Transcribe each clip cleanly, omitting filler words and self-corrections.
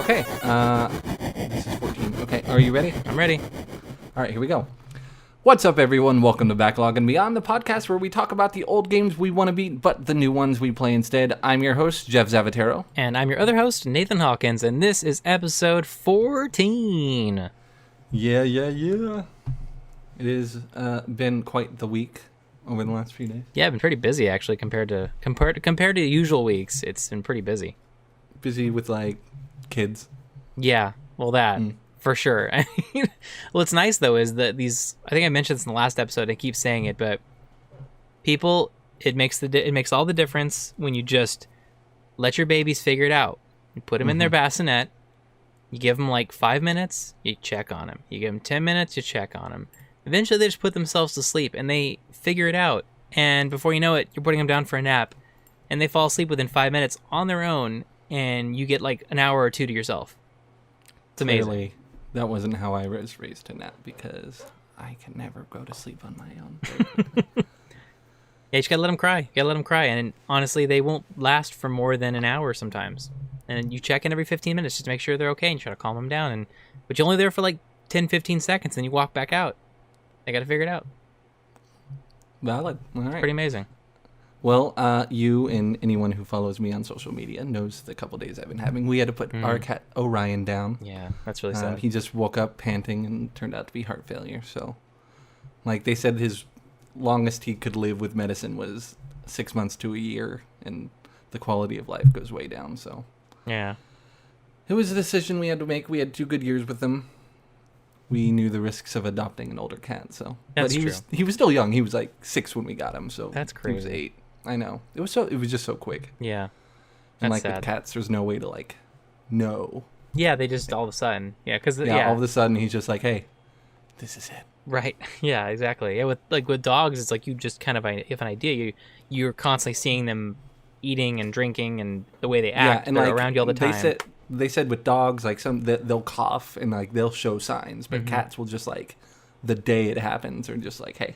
Okay, this is 14. Okay, are you ready? I'm ready. All right, here we go. What's up, everyone? Welcome to Backlog and Beyond, the podcast where we talk about the old games we want to beat, but the new ones we play instead. I'm your host, Jeff Zavatero. And I'm your other host, Nathan Hawkins, and this is episode 14. Yeah. It has been quite the week over the last few days. Yeah, I've been pretty busy, actually, compared to usual weeks. It's been pretty busy. Busy with, like, kids. Yeah, well, that, for sure. I mean, what's nice, though, is that I think I mentioned this in the last episode, I keep saying it, but people, it makes all the difference when you just let your babies figure it out. You put them in their bassinet, you give them like 5 minutes, you check on them. You give them 10 minutes, you check on them. Eventually, they just put themselves to sleep, and they figure it out. And before you know it, you're putting them down for a nap, and they fall asleep within 5 minutes on their own, and you get like an hour or two to yourself. It's amazing. Clearly, that wasn't how I was raised to nap, because I can never go to sleep on my own. Yeah, you just gotta let them cry. You gotta let them cry, and honestly, they won't last for more than an hour sometimes. And you check in every 15 minutes just to make sure they're okay, and you try to calm them down. But you're only there for like 10, 15 seconds, and you walk back out. They gotta figure it out. Valid. All right. Pretty amazing. Well, you and anyone who follows me on social media knows the couple days I've been having. We had to put our cat Orion down. Yeah, that's really sad. He just woke up panting and turned out to be heart failure. So, like they said, his longest he could live with medicine was 6 months to a year, and the quality of life goes way down. So, yeah, it was a decision we had to make. We had 2 good years with him. We knew the risks of adopting an older cat, so. That's but true. He was still young. He was like 6 when we got him, so. That's crazy. He was 8. I know. It was just so quick. Yeah. And That's like sad. with cats, there's no way to like know. Yeah, they just all of a sudden. Yeah, because All of a sudden he's just like, hey, this is it. Right. Yeah, exactly. Yeah, with dogs, it's like you just kind of have an idea. You're constantly seeing them eating and drinking and the way they act. And they're like, around you all the time. They said with dogs, like they'll cough and like they'll show signs, but cats will just like the day it happens are just like, hey.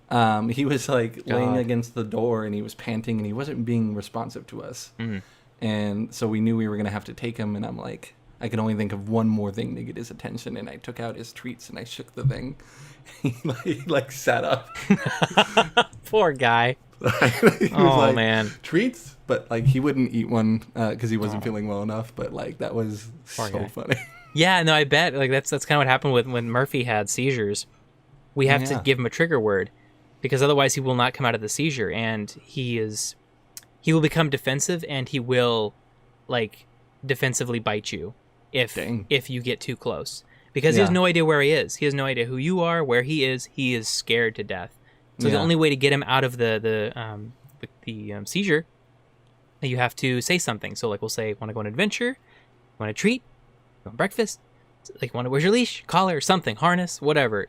He was like laying against the door and he was panting and he wasn't being responsive to us. And so we knew we were going to have to take him, and I'm like, I could only think of one more thing to get his attention, and I took out his treats and I shook the thing. He like sat up. Poor guy. He was like, man. Treats? But like he wouldn't eat one because he wasn't feeling well enough, but like that was Poor so guy. funny. Yeah, no, I bet. Like that's kind of what happened when Murphy had seizures. We have to give him a trigger word, because otherwise he will not come out of the seizure, and he will become defensive, and he will like defensively bite you if you get too close, because he has no idea where he is. He has no idea who you are, where he is. He is scared to death. So the only way to get him out of the seizure, you have to say something. So like we'll say, want to go on an adventure, want a treat, want breakfast, like where's your leash, collar, something, harness, whatever.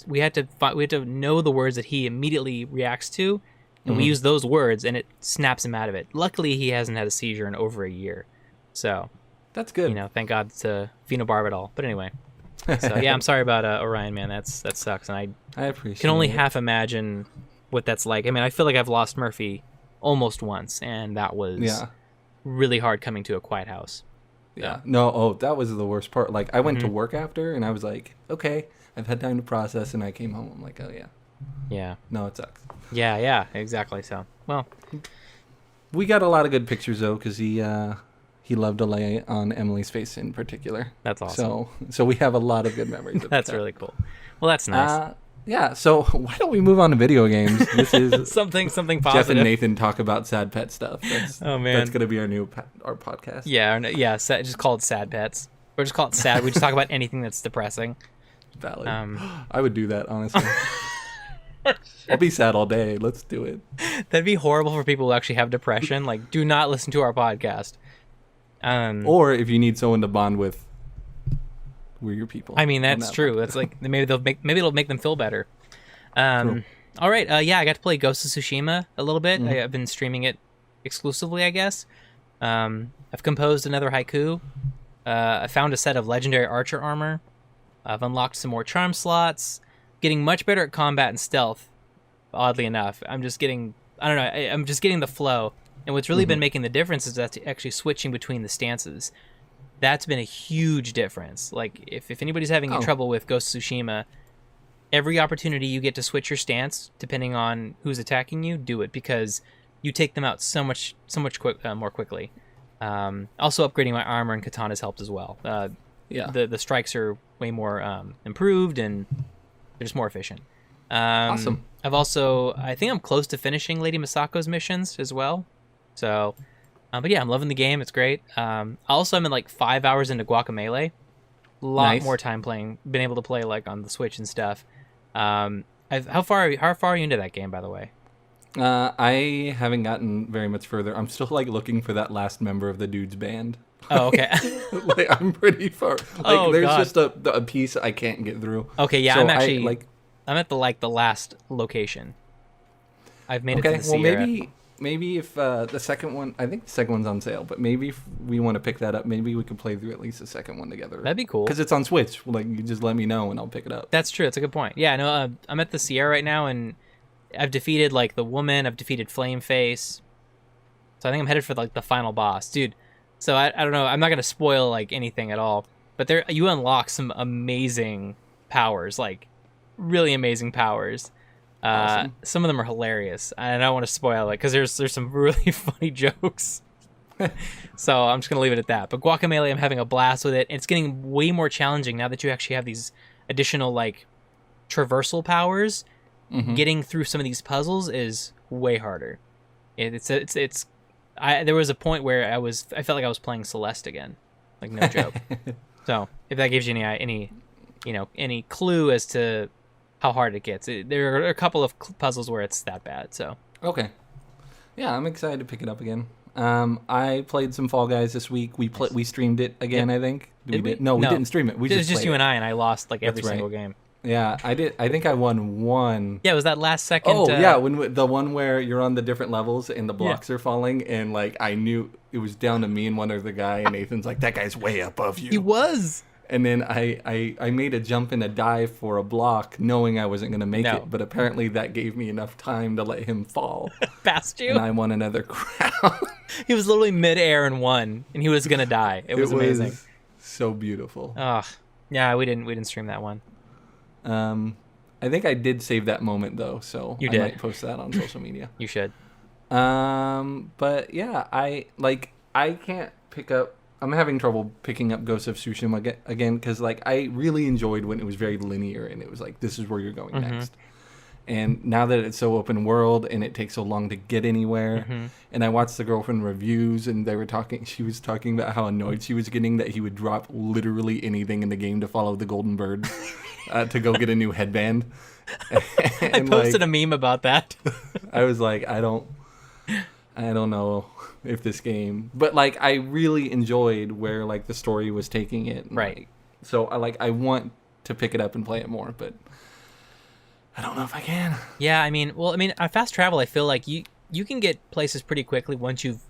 We had to know the words that he immediately reacts to, and we use those words, and it snaps him out of it. Luckily, he hasn't had a seizure in over a year, so That's good. thank God to phenobarbital. But anyway, so yeah, I'm sorry about Orion, man. That sucks, and I appreciate. can only it. half imagine what that's like. I mean, I feel like I've lost Murphy almost once, and that was really hard coming to a quiet house. Yeah. No, that was the worst part. Like, I went to work after, and I was like, okay, I've had time to process, and I came home. I'm like, oh, yeah. Yeah. No, it sucks. Yeah, exactly. So, well. We got a lot of good pictures, though, because he loved to lay on Emily's face in particular. That's awesome. So we have a lot of good memories of That's really cool. Well, that's nice. Yeah, so why don't we move on to video games? This is something positive. Jeff and Nathan talk about sad pet stuff. Oh, man. That's going to be our podcast. Yeah, just call it Sad Pets. Or just call it Sad. We just talk about anything that's depressing. Valid. I would do that, honestly. I'll be sad all day. Let's do it. That'd be horrible for people who actually have depression. Like, do not listen to our podcast. Or if you need someone to bond with, we're your people. I mean, that's true. That's like maybe it'll make them feel better. True. All right. I got to play Ghost of Tsushima a little bit. I've been streaming it exclusively, I guess. I've composed another haiku. I found a set of legendary archer armor. I've unlocked some more charm slots. Getting much better at combat and stealth. Oddly enough, I'm just getting the flow. And what's really been making the difference is that's actually switching between the stances. That's been a huge difference. Like, if anybody's having trouble with Ghost of Tsushima, every opportunity you get to switch your stance, depending on who's attacking you, do it, because you take them out so much more quickly. Also, upgrading my armor and katanas helped as well. The strikes are way more improved, and they're just more efficient. Awesome. I think I'm close to finishing Lady Masako's missions as well. So, but yeah, I'm loving the game. It's great. Also, I'm in like 5 hours into Guacamelee. A lot more time playing. Been able to play like on the Switch and stuff. How far are you into that game, by the way? I haven't gotten very much further. I'm still like looking for that last member of the dude's band. Oh, okay. Like, I'm pretty far. Like, there's just a piece I can't get through. Okay, yeah, so I'm actually I'm at the last location. I've made it to the Sierra. Well, maybe if the second one, I think the second one's on sale, but maybe if we want to pick that up, maybe we could play through at least the second one together. That'd be cool. Because it's on Switch. Like, you just let me know and I'll pick it up. That's true. That's a good point. Yeah, no, I'm at the Sierra right now, and I've defeated like the woman. I've defeated Flameface. So I think I'm headed for like the final boss, dude. So I don't know. I'm not gonna spoil like anything at all, but you unlock some amazing powers, like really amazing powers. Awesome. Some of them are hilarious. I don't want to spoil it because there's some really funny jokes. So I'm just gonna leave it at that. But Guacamelee, I'm having a blast with it. It's getting way more challenging now that you actually have these additional like traversal powers. Mm-hmm. Getting through some of these puzzles is way harder. There was a point where I felt like I was playing Celeste again, like no joke. So if that gives you any clue as to how hard it gets, there are a couple of puzzles where it's that bad. So okay, yeah, I'm excited to pick it up again. I played some Fall Guys this week. We streamed it again. I think did we? No, we didn't stream it. It was just you and I lost like every single game. Yeah, I did. I think I won one. Yeah, it was that last second. Oh, yeah, when the one where you're on the different levels and the blocks are falling, and like I knew it was down to me and one other guy, and Nathan's like, "That guy's way above you." He was. And then I made a jump and a dive for a block, knowing I wasn't going to make it, but apparently that gave me enough time to let him fall. Past you. And I won another crown. He was literally midair and won, and he was going to die. It was amazing. So beautiful. Oh, yeah, we didn't stream that one. I think I did save that moment though, so I might post that on social media. You should. But yeah, I can't pick up. I'm having trouble picking up Ghost of Tsushima again because like I really enjoyed when it was very linear and it was like this is where you're going next. And now that it's so open world and it takes so long to get anywhere, and I watched the girlfriend reviews and she was talking about how annoyed she was getting that he would drop literally anything in the game to follow the golden bird to go get a new headband. I posted a meme about that. I was like, I don't know if this game, but like I really enjoyed where like the story was taking it. Right. Like, so I want to pick it up and play it more, but I don't know if I can. Yeah, I mean, fast travel, I feel like you can get places pretty quickly once you've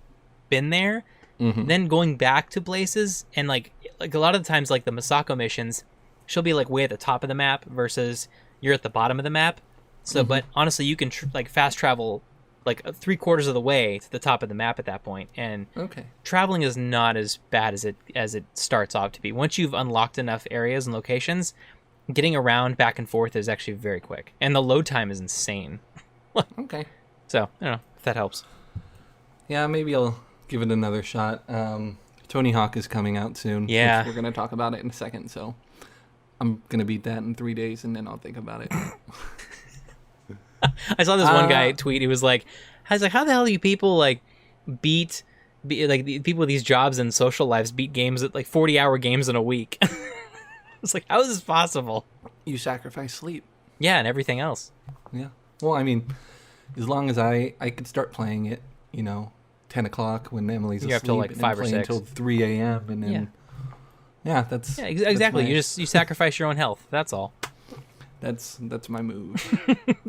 been there. Then going back to places, and like a lot of the times, like the Masako missions, she'll be like way at the top of the map versus you're at the bottom of the map. So, but honestly, you can like fast travel like 3/4 of the way to the top of the map at that point, and traveling is not as bad as it starts off to be. Once you've unlocked enough areas and locations, getting around back and forth is actually very quick, and the load time is insane. Okay. So, I don't know if that helps. Yeah, maybe I'll give it another shot. Tony Hawk is coming out soon. Yeah. We're going to talk about it in a second, so I'm going to beat that in 3 days, and then I'll think about it. I saw this one guy tweet. He was like, how the hell do you people, like, beat like the people with these jobs and social lives beat games at, like, 40-hour games in a week? It's like, how is this possible? You sacrifice sleep. Yeah, and everything else. Yeah. Well, I mean, as long as I could start playing it, 10 o'clock when Emily's asleep. You have till like 5 or 6. Until 3 a.m. and then, that's... Yeah, exactly. You sacrifice your own health. That's all. That's my move.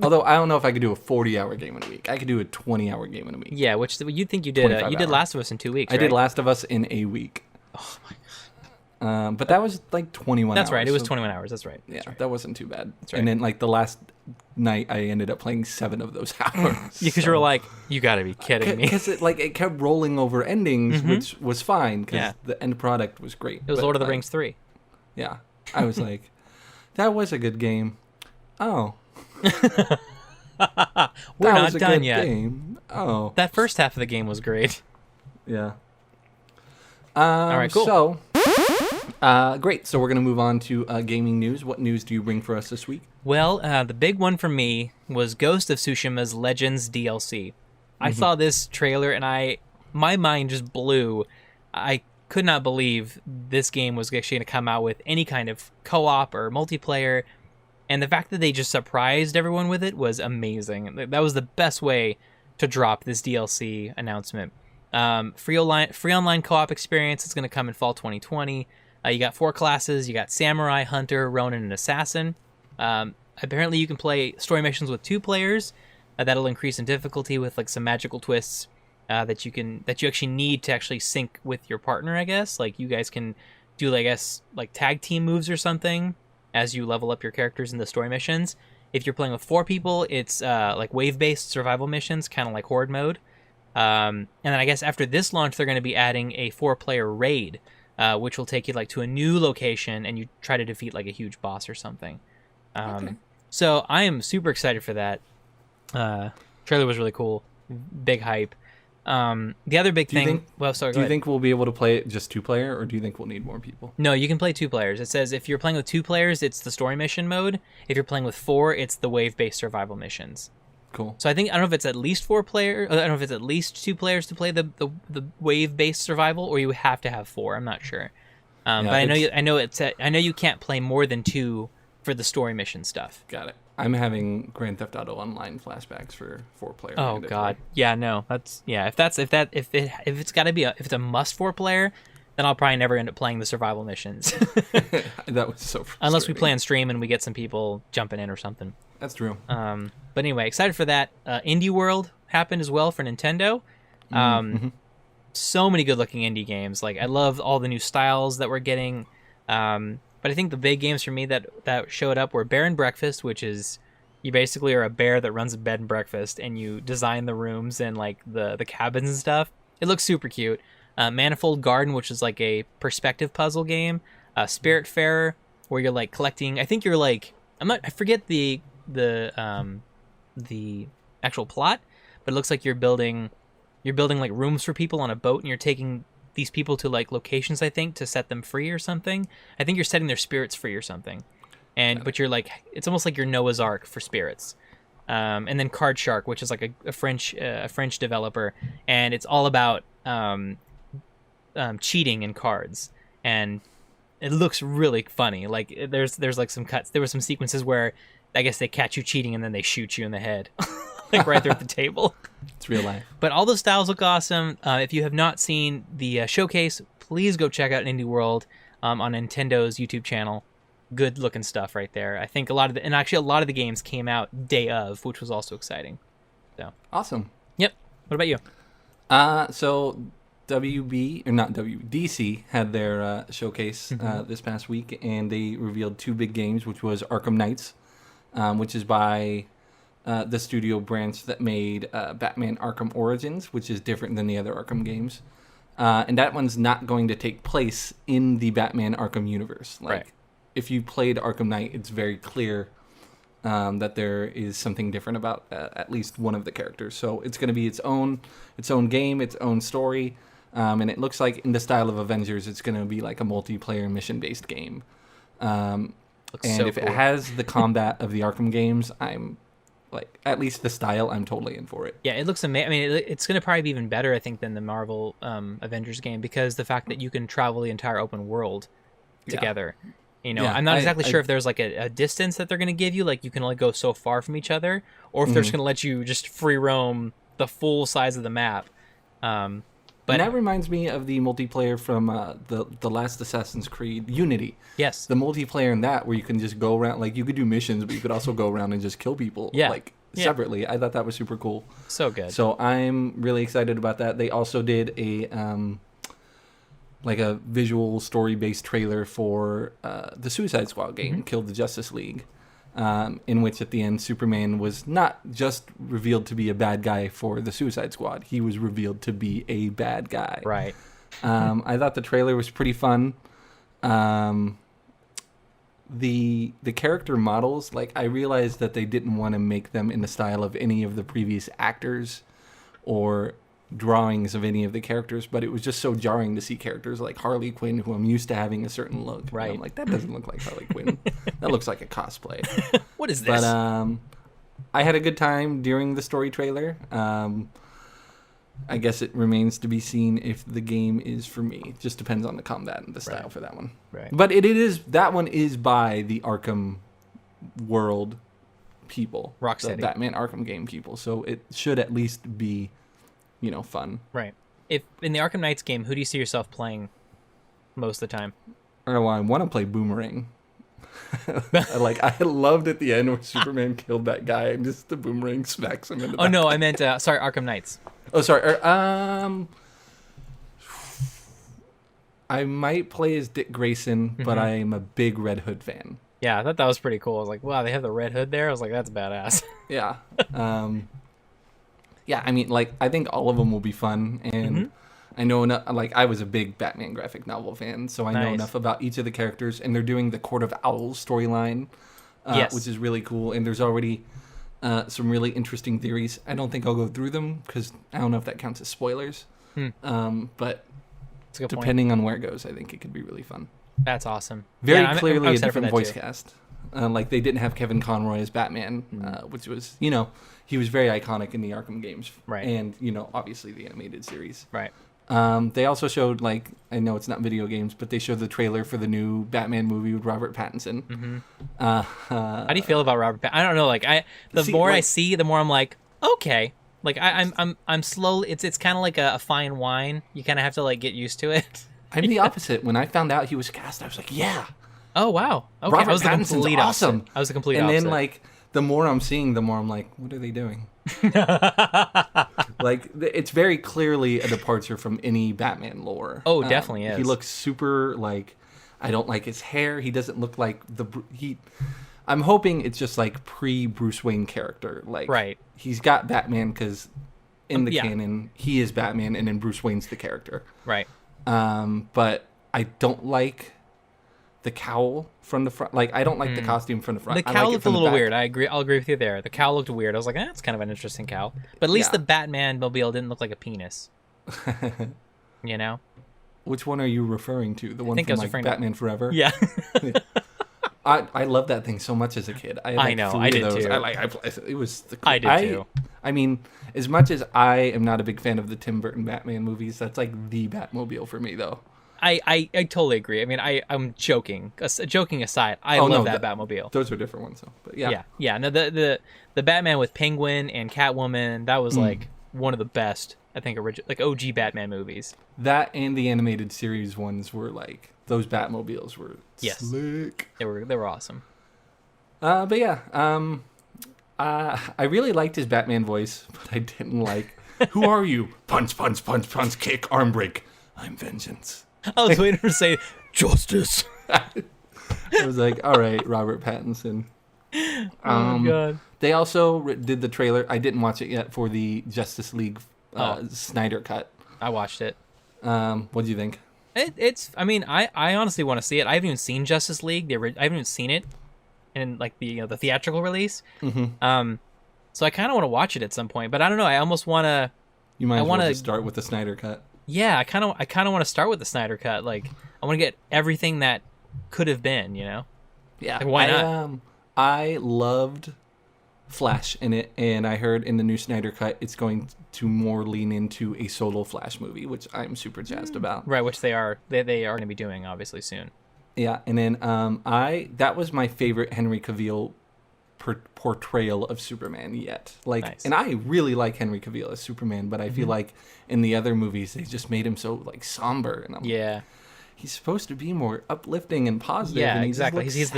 Although, I don't know if I could do a 40-hour game in a week. I could do a 20-hour game in a week. Yeah, which you think you did. You did Last of Us in 2 weeks, I did Last of Us in a week. Oh, my God. But that was like 21 That's hours. right. It was 21 hours. That's right. Yeah, Right. that wasn't too bad. That's right. And then like the last night, I ended up playing 7 of those hours. Yeah, because you were like, you got to be kidding me. Because it kept rolling over endings, which was fine because the end product was great. It was Lord of the Rings 3. Yeah. I was like, that was a good game. Oh. We're not done yet. Game. Oh. That first half of the game was great. Yeah. All right, cool. So, great. So we're going to move on to gaming news. What news do you bring for us this week? Well, the big one for me was Ghost of Tsushima's Legends DLC. I saw this trailer and my mind just blew. I could not believe this game was actually going to come out with any kind of co-op or multiplayer. And the fact that they just surprised everyone with it was amazing. That was the best way to drop this DLC announcement. Free online co-op experience. It's going to come in fall 2020. You got 4 classes. You got Samurai, Hunter, Ronin, and Assassin. Apparently, you can play story missions with 2 players. That'll increase in difficulty with like some magical twists that you actually need to actually sync with your partner. I guess like you guys can do like tag team moves or something as you level up your characters in the story missions. If you're playing with 4 people, it's like wave-based survival missions, kind of like Horde mode. And then I guess after this launch, they're going to be adding a 4-player raid, which will take you like to a new location, and you try to defeat like a huge boss or something. Okay. So I am super excited for that. Trailer was really cool, big hype. The other big thing. Do you think we'll be able to play it just 2-player, or do you think we'll need more people? No, you can play 2 players. It says if you're playing with 2 players, it's the story mission mode. If you're playing with 4, it's the wave-based survival missions. Cool. So I don't know if it's at least 4 players. I don't know if it's at least 2 players to play the wave-based survival, or you have to have 4. I'm not sure. But I know you can't play more than 2 for the story mission stuff. Got it. I'm having Grand Theft Auto Online flashbacks for 4-player. Oh God, yeah, no, if it's got to be if it's a must 4-player, then I'll probably never end up playing the survival missions. That was so frustrating. Unless we play on stream and we get some people jumping in or something. That's true. But anyway, excited for that. Indie World happened as well for Nintendo. So many good-looking indie games. Like I love all the new styles that we're getting. But I think the big games for me that showed up were Bear and Breakfast, which is you basically are a bear that runs a bed and breakfast, and you design the rooms and like the cabins and stuff. It looks super cute. Manifold Garden, which is like a perspective puzzle game. Spiritfarer, where you're like collecting. I think you're like I forget the actual plot, but it looks like you're building like rooms for people on a boat, and you're taking these people to like locations, I think, to set them free or something. I think you're setting their spirits free or something. But you're like, it's almost like your Noah's Ark for spirits. And then Card Shark, which is like a French developer, and it's all about cheating in cards, and it looks really funny. Like there's like some cuts. There were some sequences where I guess they catch you cheating and then they shoot you in the head, like right there at the table. It's real life. But all the styles look awesome. If you have not seen the showcase, please go check out Indie World on Nintendo's YouTube channel. Good looking stuff right there. I think a lot of the games came out day of, which was also exciting. So awesome. Yep. What about you? So DC had their showcase this past week, and they revealed 2 big games, which was Arkham Knights, which is by the studio branch that made Batman Arkham Origins, which is different than the other Arkham games. And that one's not going to take place in the Batman Arkham universe. Like, right. If you played Arkham Knight, it's very clear that there is something different about at least one of the characters. So it's going to be its own game, its own story. And it looks like in the style of Avengers, it's going to be like a multiplayer mission-based game. And so if it has the combat of the Arkham games, I'm like, at least the style, I'm totally in for it. Yeah, it looks amazing. I mean, it's going to probably be even better, I think, than the Marvel Avengers game, because the fact that you can travel the entire open world together. Yeah. You know, I'm not exactly sure if there's like a distance that they're going to give you, like you can only go so far from each other, or if they're just going to let you just free roam the full size of the map. But that reminds me of the multiplayer from the last Assassin's Creed, Unity. Yes. The multiplayer in that, where you can just go around, like you could do missions, but you could also go around and just kill people separately. I thought that was super cool. So good. So I'm really excited about that. They also did like a visual story-based trailer for the Suicide Squad game, Kill the Justice League, in which at the end Superman was not just revealed to be a bad guy for the Suicide Squad. He was revealed to be a bad guy. Right. I thought the trailer was pretty fun. The character models, like, I realized that they didn't want to make them in the style of any of the previous actors or drawings of any of the characters, but it was just so jarring to see characters like Harley Quinn, who I'm used to having a certain look. Right. And I'm like, that doesn't look like Harley Quinn. That looks like a cosplay. What is this? But I had a good time during the story trailer. I guess it remains to be seen if the game is for me. It just depends on the combat and the style for that one. Right. But that one is by the Arkham world people. Rocksteady. The Batman Arkham game people. So it should at least be, fun. Right. If in the Arkham Knights game, who do you see yourself playing most of the time? Oh, I want to play Boomerang. I loved at the end when Superman killed that guy and just the boomerang smacks him in the back. Oh no, I meant sorry, Arkham Knights. Oh, sorry. I might play as Dick Grayson, but I'm a big Red Hood fan. Yeah, I thought that was pretty cool. I was like, wow, they have the Red Hood there. I was like, that's badass. Yeah. Yeah, I mean, I think all of them will be fun, and I know enough. I was a big Batman graphic novel fan, so I know enough about each of the characters, and they're doing the Court of Owls storyline, which is really cool, and there's already some really interesting theories. I don't think I'll go through them, because I don't know if that counts as spoilers, but depending on where it goes, I think it could be really fun. That's awesome. Very clearly a different voice cast. They didn't have Kevin Conroy as Batman, which was, he was very iconic in the Arkham games. Right. And, obviously the animated series. Right. They also showed, I know it's not video games, but they showed the trailer for the new Batman movie with Robert Pattinson. How do you feel about Robert Pattinson? I don't know. The more I see, the more I'm like, okay. I'm slowly. It's kind of like a fine wine. You kind of have to get used to it. I'm the opposite. When I found out he was cast, I was like, yeah. Oh wow. Okay. Robert I was the Pattinson's complete awesome. Opposite. I was the complete opposite. And then the more I'm seeing, the more I'm like, what are they doing? It's very clearly a departure from any Batman lore. Oh, definitely is. He looks super I don't like his hair. He doesn't look like I'm hoping it's just pre Bruce Wayne character. Right. He's got Batman because in the canon he is Batman, and then Bruce Wayne's the character. Right. But I don't like the cowl from the front. I don't like the costume from the front. The cowl looked a little weird. I agree. I'll agree with you there. The cowl looked weird. I was like, it's kind of an interesting cowl. But at least the Batman mobile didn't look like a penis. Which one are you referring to? The one from Batman Forever? Yeah. I loved that thing so much as a kid. I know. I did those. too. It was the. I did too. I mean, as much as I am not a big fan of the Tim Burton Batman movies, that's the Batmobile for me, though. I totally agree. I mean, I'm joking. Joking aside, I love that Batmobile. Those are different ones, though. But yeah. Yeah. No, the Batman with Penguin and Catwoman, that was one of the best, I think, OG Batman movies. That and the animated series ones were those Batmobiles were slick. They were awesome. But yeah, I really liked his Batman voice, but I didn't like. Who are you? Punch, punch, punch, punch, kick, arm break. I'm vengeance. I was waiting for to say justice. I was like, all right, Robert Pattinson. Oh God. They also did the trailer. I didn't watch it yet for the Justice League Snyder cut. I watched it. What do you think? It's. I mean, I honestly want to see it. I haven't even seen Justice League. I haven't even seen it in the theatrical release. Mm-hmm. So I kind of want to watch it at some point. But I don't know. I almost want to. You might want to start with the Snyder cut. Yeah, I kind of want to start with the Snyder cut. I want to get everything that could have been. Yeah. Why not? I loved Flash in it, and I heard in the new Snyder cut it's going to more lean into a solo Flash movie, which I'm super jazzed about. Right, which they are going to be doing obviously soon. Yeah, and then that was my favorite Henry Cavill portrayal of Superman yet. Nice. And I really like Henry Cavill as Superman, but I feel like in the other movies they just made him so somber, and he's supposed to be more uplifting and positive. Yeah, and exactly. He's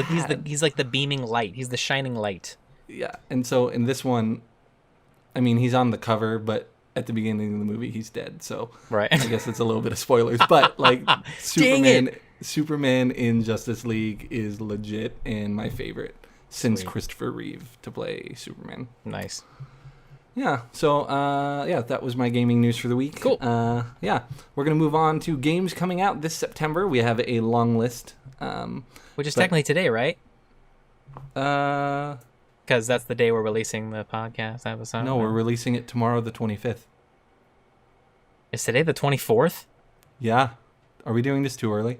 like the beaming light. He's the shining light. Yeah, and so in this one, I mean, he's on the cover, but at the beginning of the movie he's dead. So Right. I guess it's a little bit of spoilers. But like Superman in Justice League is legit and my favorite since Christopher Reeve to play Superman. Nice. Yeah, so that was my gaming news for the week. Cool. We're going to move on to games coming out this September. We have a long list. Which is technically today, right? Because that's the day we're releasing the podcast episode. No, we're releasing it tomorrow, the 25th. Is today the 24th? Yeah. Are we doing this too early?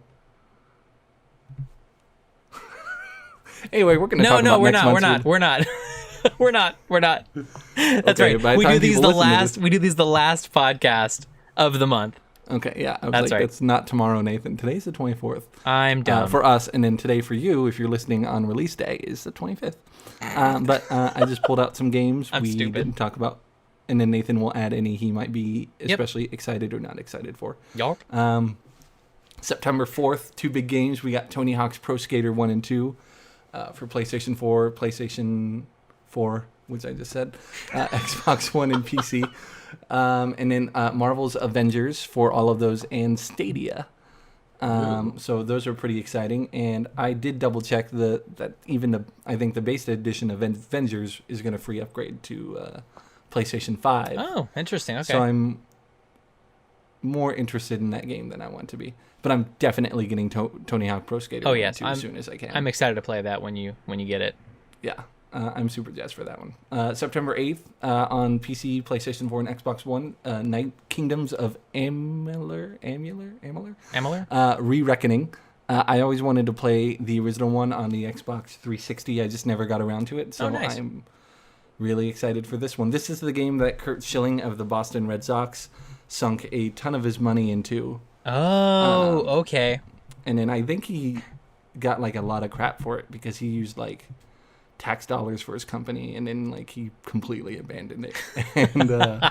Anyway, we're going to talk about next month's... We're not. We're not. That's okay, right. We do these the last podcast of the month. Okay, yeah. That's right. It's not tomorrow, Nathan. Today's the 24th. I'm done. For us, and then today for you, if you're listening on release day, is the 25th. But I just pulled out some games we didn't talk about, and then Nathan will add any he might be especially excited or not excited for. Y'all. September 4th, 2 big games. We got Tony Hawk's Pro Skater 1 and 2 for PlayStation 4, PlayStation 4, which I just said, Xbox One and PC. And then Marvel's Avengers for all of those and Stadia. So those are pretty exciting. And I did double check that even I think the base edition of Avengers is going to free upgrade to PlayStation 5. Oh, interesting. Okay. So I'm more interested in that game than I want to be. But I'm definitely getting Tony Hawk Pro Skater as soon as I can. I'm excited to play that when you get it. Yeah. I'm super jazzed for that one. September 8th on PC, PlayStation 4, and Xbox One, Night Kingdoms of Amalur? Re-Reckoning. I always wanted to play the original one on the Xbox 360. I just never got around to it, so nice. I'm really excited for this one. This is the game that Kurt Schilling of the Boston Red Sox sunk a ton of his money into. Oh, okay. And then I think he got like a lot of crap for it because he used like tax dollars for his company, and then like he completely abandoned it. And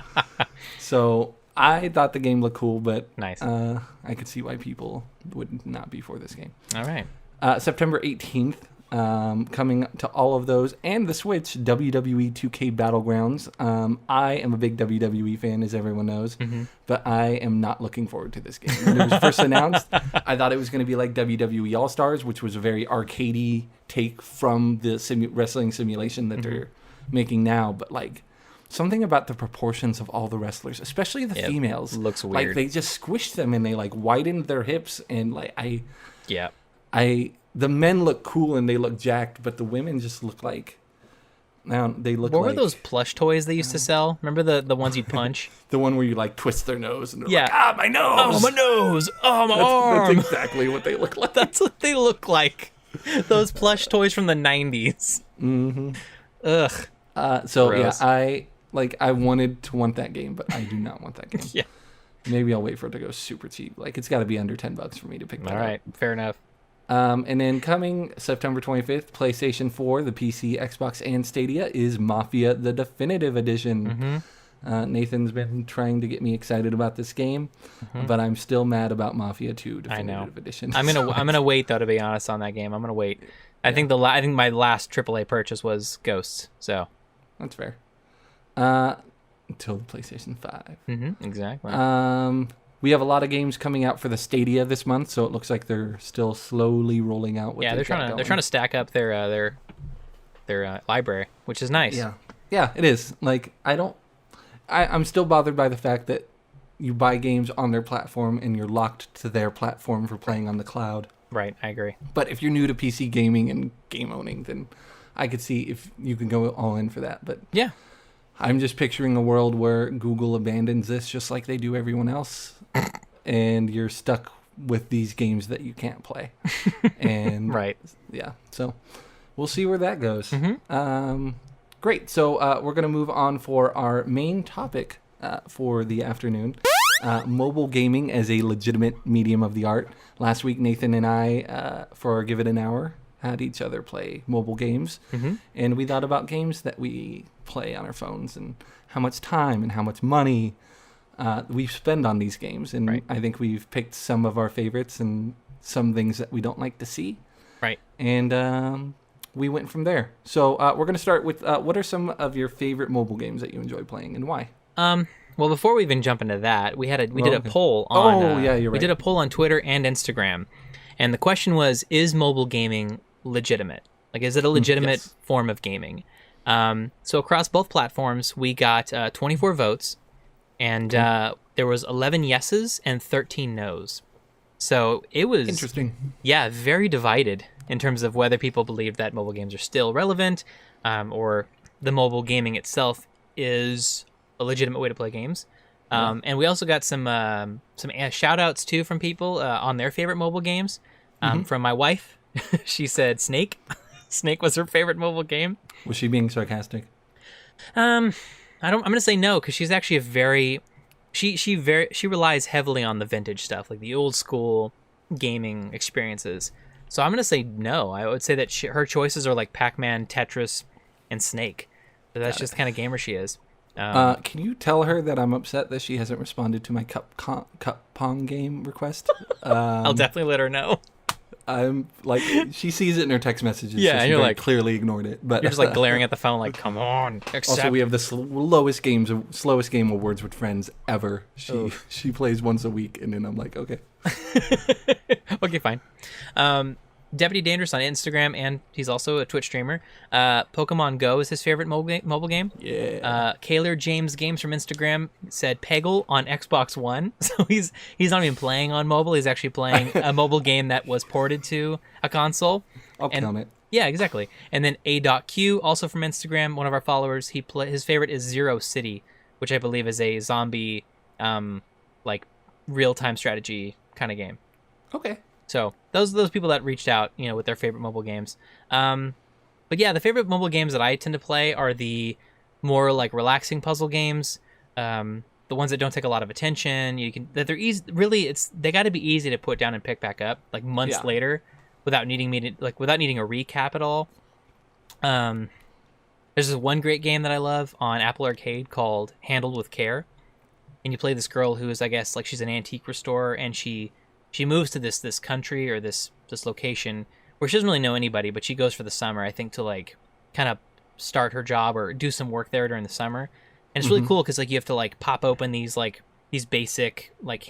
so I thought the game looked cool, but nice. I could see why people would not be for this game. All right. September 18th, coming to all of those and the Switch, WWE 2K Battlegrounds. I am a big WWE fan, as everyone knows, but I am not looking forward to this game. When it was first announced, I thought it was going to be like WWE All-Stars, which was a very arcadey take from the wrestling simulation that they're making now. But like something about the proportions of all the wrestlers, especially the females, looks weird. Like they just squished them and they like widened their hips, and like the men look cool and they look jacked, but the women just look like they look. What were those plush toys they used to sell? Remember the ones you'd punch? The one where you like twist their nose and they're like, my nose! Oh, my nose! Oh, my arm! That's exactly what they look like. That's what they look like. Those plush toys from the 90s. Mm-hmm. Ugh. Gross. I wanted to want that game, but I do not want that game. Yeah. Maybe I'll wait for it to go super cheap. Like it's got to be under $10 for me to pick that up. All right, fair enough. And then coming September 25th, PlayStation 4, the PC, Xbox, and Stadia is Mafia: The Definitive Edition. Nathan's been trying to get me excited about this game, but I'm still mad about Mafia 2 Definitive Edition. I'm gonna wait though, to be honest, on that game. I'm gonna wait. I think my last AAA purchase was Ghosts, so that's fair. Until the PlayStation 5. Exactly. We have a lot of games coming out for the Stadia this month, so it looks like they're still slowly rolling out. They're trying to stack up their library, which is nice. Yeah, it is. Like I'm still bothered by the fact that you buy games on their platform and you're locked to their platform for playing on the cloud. Right, I agree. But if you're new to PC gaming and game owning, then I could see if you can go all in for that. But yeah, I'm just picturing a world where Google abandons this just like they do everyone else, and you're stuck with these games that you can't play. And right. Yeah, so we'll see where that goes. Great. So we're going to move on for our main topic for the afternoon. Mobile gaming as a legitimate medium of the art. Last week, Nathan and I, for Give It an Hour, had each other play mobile games. And we thought about games that we play on our phones and how much time and how much money we spend on these games. And I think we've picked some of our favorites and some things that we don't like to see. Right. And we went from there. So we're going to start with what are some of your favorite mobile games that you enjoy playing and why? Well, before we even jump into that, we did a poll on. You're right. We did a poll on Twitter and Instagram, and the question was: is mobile gaming legitimate? Like, is it a legitimate form of gaming? So across both platforms, we got 24 votes, and there was 11 yeses and 13 nos. So it was interesting. Yeah, very divided in terms of whether people believe that mobile games are still relevant, or the mobile gaming itself is a legitimate way to play games. And we also got some shout outs too from people on their favorite mobile games. From my wife, she said Snake. Snake was her favorite mobile game. Was she being sarcastic? I'm gonna say no, because she's actually a very she relies heavily on the vintage stuff, like the old school gaming experiences. So I'm gonna say no. I would say that her choices are like Pac-Man, Tetris, and Snake. So that's just the kind of gamer she is. Can you tell her that I'm upset that she hasn't responded to my cup pong game request? I'll definitely let her know. I'm like, she sees it in her text messages. Yeah, so and she you're very like clearly ignored it. But you're just like glaring at the phone, like, come on. Also, we have the slowest game of Words with Friends ever. She plays once a week, and then I'm like, okay. Okay, fine. Deputy Dangerous on Instagram, and he's also a Twitch streamer. Pokemon Go is his favorite mobile game. Yeah. Kaylor James Games from Instagram said Peggle on Xbox One. So he's not even playing on mobile. He's actually playing a mobile game that was ported to a console. I'll count it. Yeah, exactly. And then A.Q, also from Instagram, one of our followers, his favorite is Zero City, which I believe is a zombie, like real-time strategy kind of game. Okay. So those people that reached out, with their favorite mobile games. But yeah, the favorite mobile games that I tend to play are the more like relaxing puzzle games. The ones that don't take a lot of attention. They're easy. Really, they got to be easy to put down and pick back up like months later, without needing a recap at all. There's this one great game that I love on Apple Arcade called Handled with Care, and you play this girl who is, I guess, like she's an antique restorer, and she moves to this country or this location where she doesn't really know anybody, but she goes for the summer, I think, to like kind of start her job or do some work there during the summer. And it's really cool because like you have to like pop open these basic like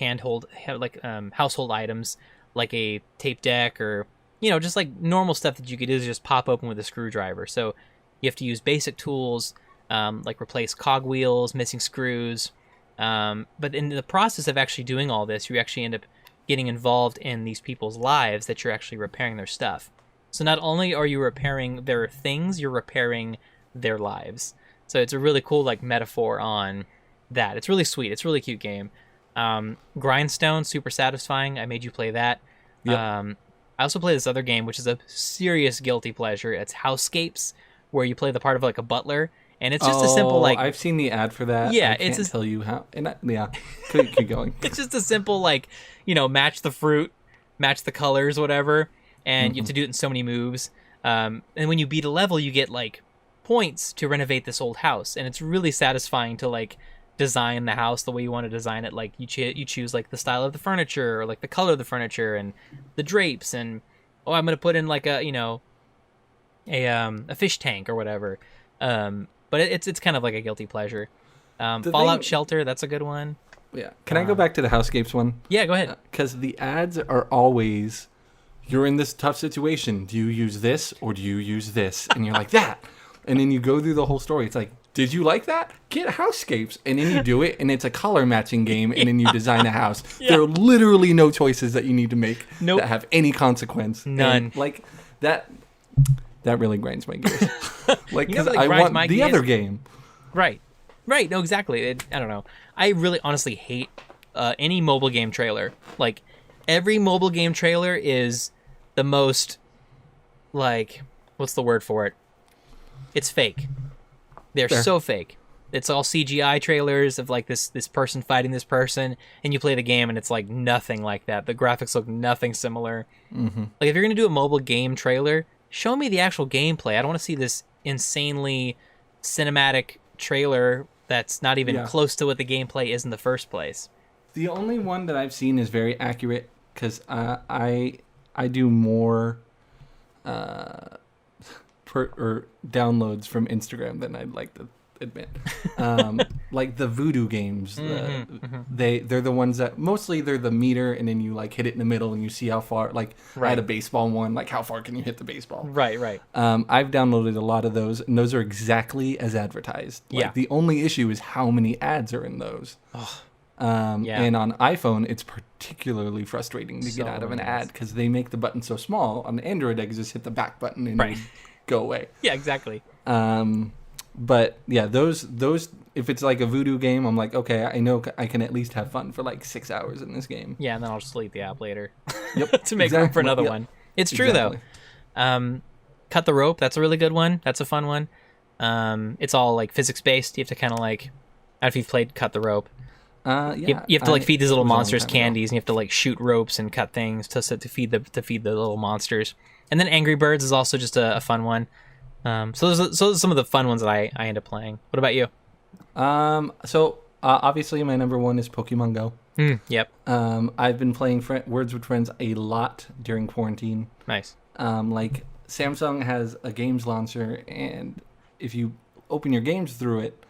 household items, like a tape deck or just like normal stuff that you could do, just pop open with a screwdriver. So you have to use basic tools, like replace cogwheels, missing screws. But in the process of actually doing all this, you actually end up getting involved in these people's lives that you're actually repairing their stuff. So not only are you repairing their things, you're repairing their lives. So it's a really cool like metaphor on that. It's really sweet. It's a really cute game. Grindstone, super satisfying. I made you play that. Yep. I also play this other game, which is a serious guilty pleasure. It's Housescapes, where you play the part of like a butler. And it's just a simple like I've seen the ad for that. Yeah, I can't tell you how. And keep going. It's just a simple like match the fruit, match the colors, whatever, and you have to do it in so many moves. And when you beat a level, you get like points to renovate this old house, and it's really satisfying to like design the house the way you want to design it. Like you choose like the style of the furniture or like the color of the furniture and the drapes, and I'm gonna put in like a fish tank or whatever. But it's kind of like a guilty pleasure. Fallout Shelter, that's a good one. Yeah. Can I go back to the Housescapes one? Yeah, go ahead. Because the ads are always, you're in this tough situation. Do you use this or do you use this? And you're like, that. And then you go through the whole story. It's like, did you like that? Get Housescapes. And then you do it, and it's a color matching game, and then you design a house. Yeah. There are literally no choices that you need to make that have any consequence. None. And like that really grinds my gears. Like, because really I want the other game. Right. No, exactly. I don't know. I really honestly hate any mobile game trailer. Like, every mobile game trailer is the most, like, what's the word for it? It's fake. They're so fake. It's all CGI trailers of, like, this person fighting this person, and you play the game, and it's, like, nothing like that. The graphics look nothing similar. Mm-hmm. Like, if you're going to do a mobile game trailer, show me the actual gameplay. I don't want to see this insanely cinematic trailer that's not even close to what the gameplay is in the first place. The only one that I've seen is very accurate because I do more downloads from Instagram than I'd like to admit. Like the voodoo games, they're the ones that mostly they're the meter, and then you like hit it in the middle and you see how far. Like I had a baseball one, like how far can you hit the baseball? Right. I've downloaded a lot of those, and those are exactly as advertised. Like, the only issue is how many ads are in those. And on iPhone, it's particularly frustrating to get out of an ad because they make the button so small. On Android, I can just hit the back button and it would go away. Yeah, exactly. But yeah, those if it's like a voodoo game, I'm like, okay, I know I can at least have fun for like 6 hours in this game. Yeah, and then I'll just delete the app later. Yep, to make room for another one. It's true though. Cut the Rope, that's a really good one. That's a fun one. It's all like physics based. You have to kind of like, I don't know if you've played Cut the Rope. You have to like feed these little monsters candies, and you have to like shoot ropes and cut things to feed the little monsters. And then Angry Birds is also just a fun one. So those are some of the fun ones that I end up playing. What about you? Obviously my number one is Pokemon Go. Yep. I've been playing Words with Friends a lot during quarantine. Nice. Like Samsung has a games launcher, and if you open your games through it,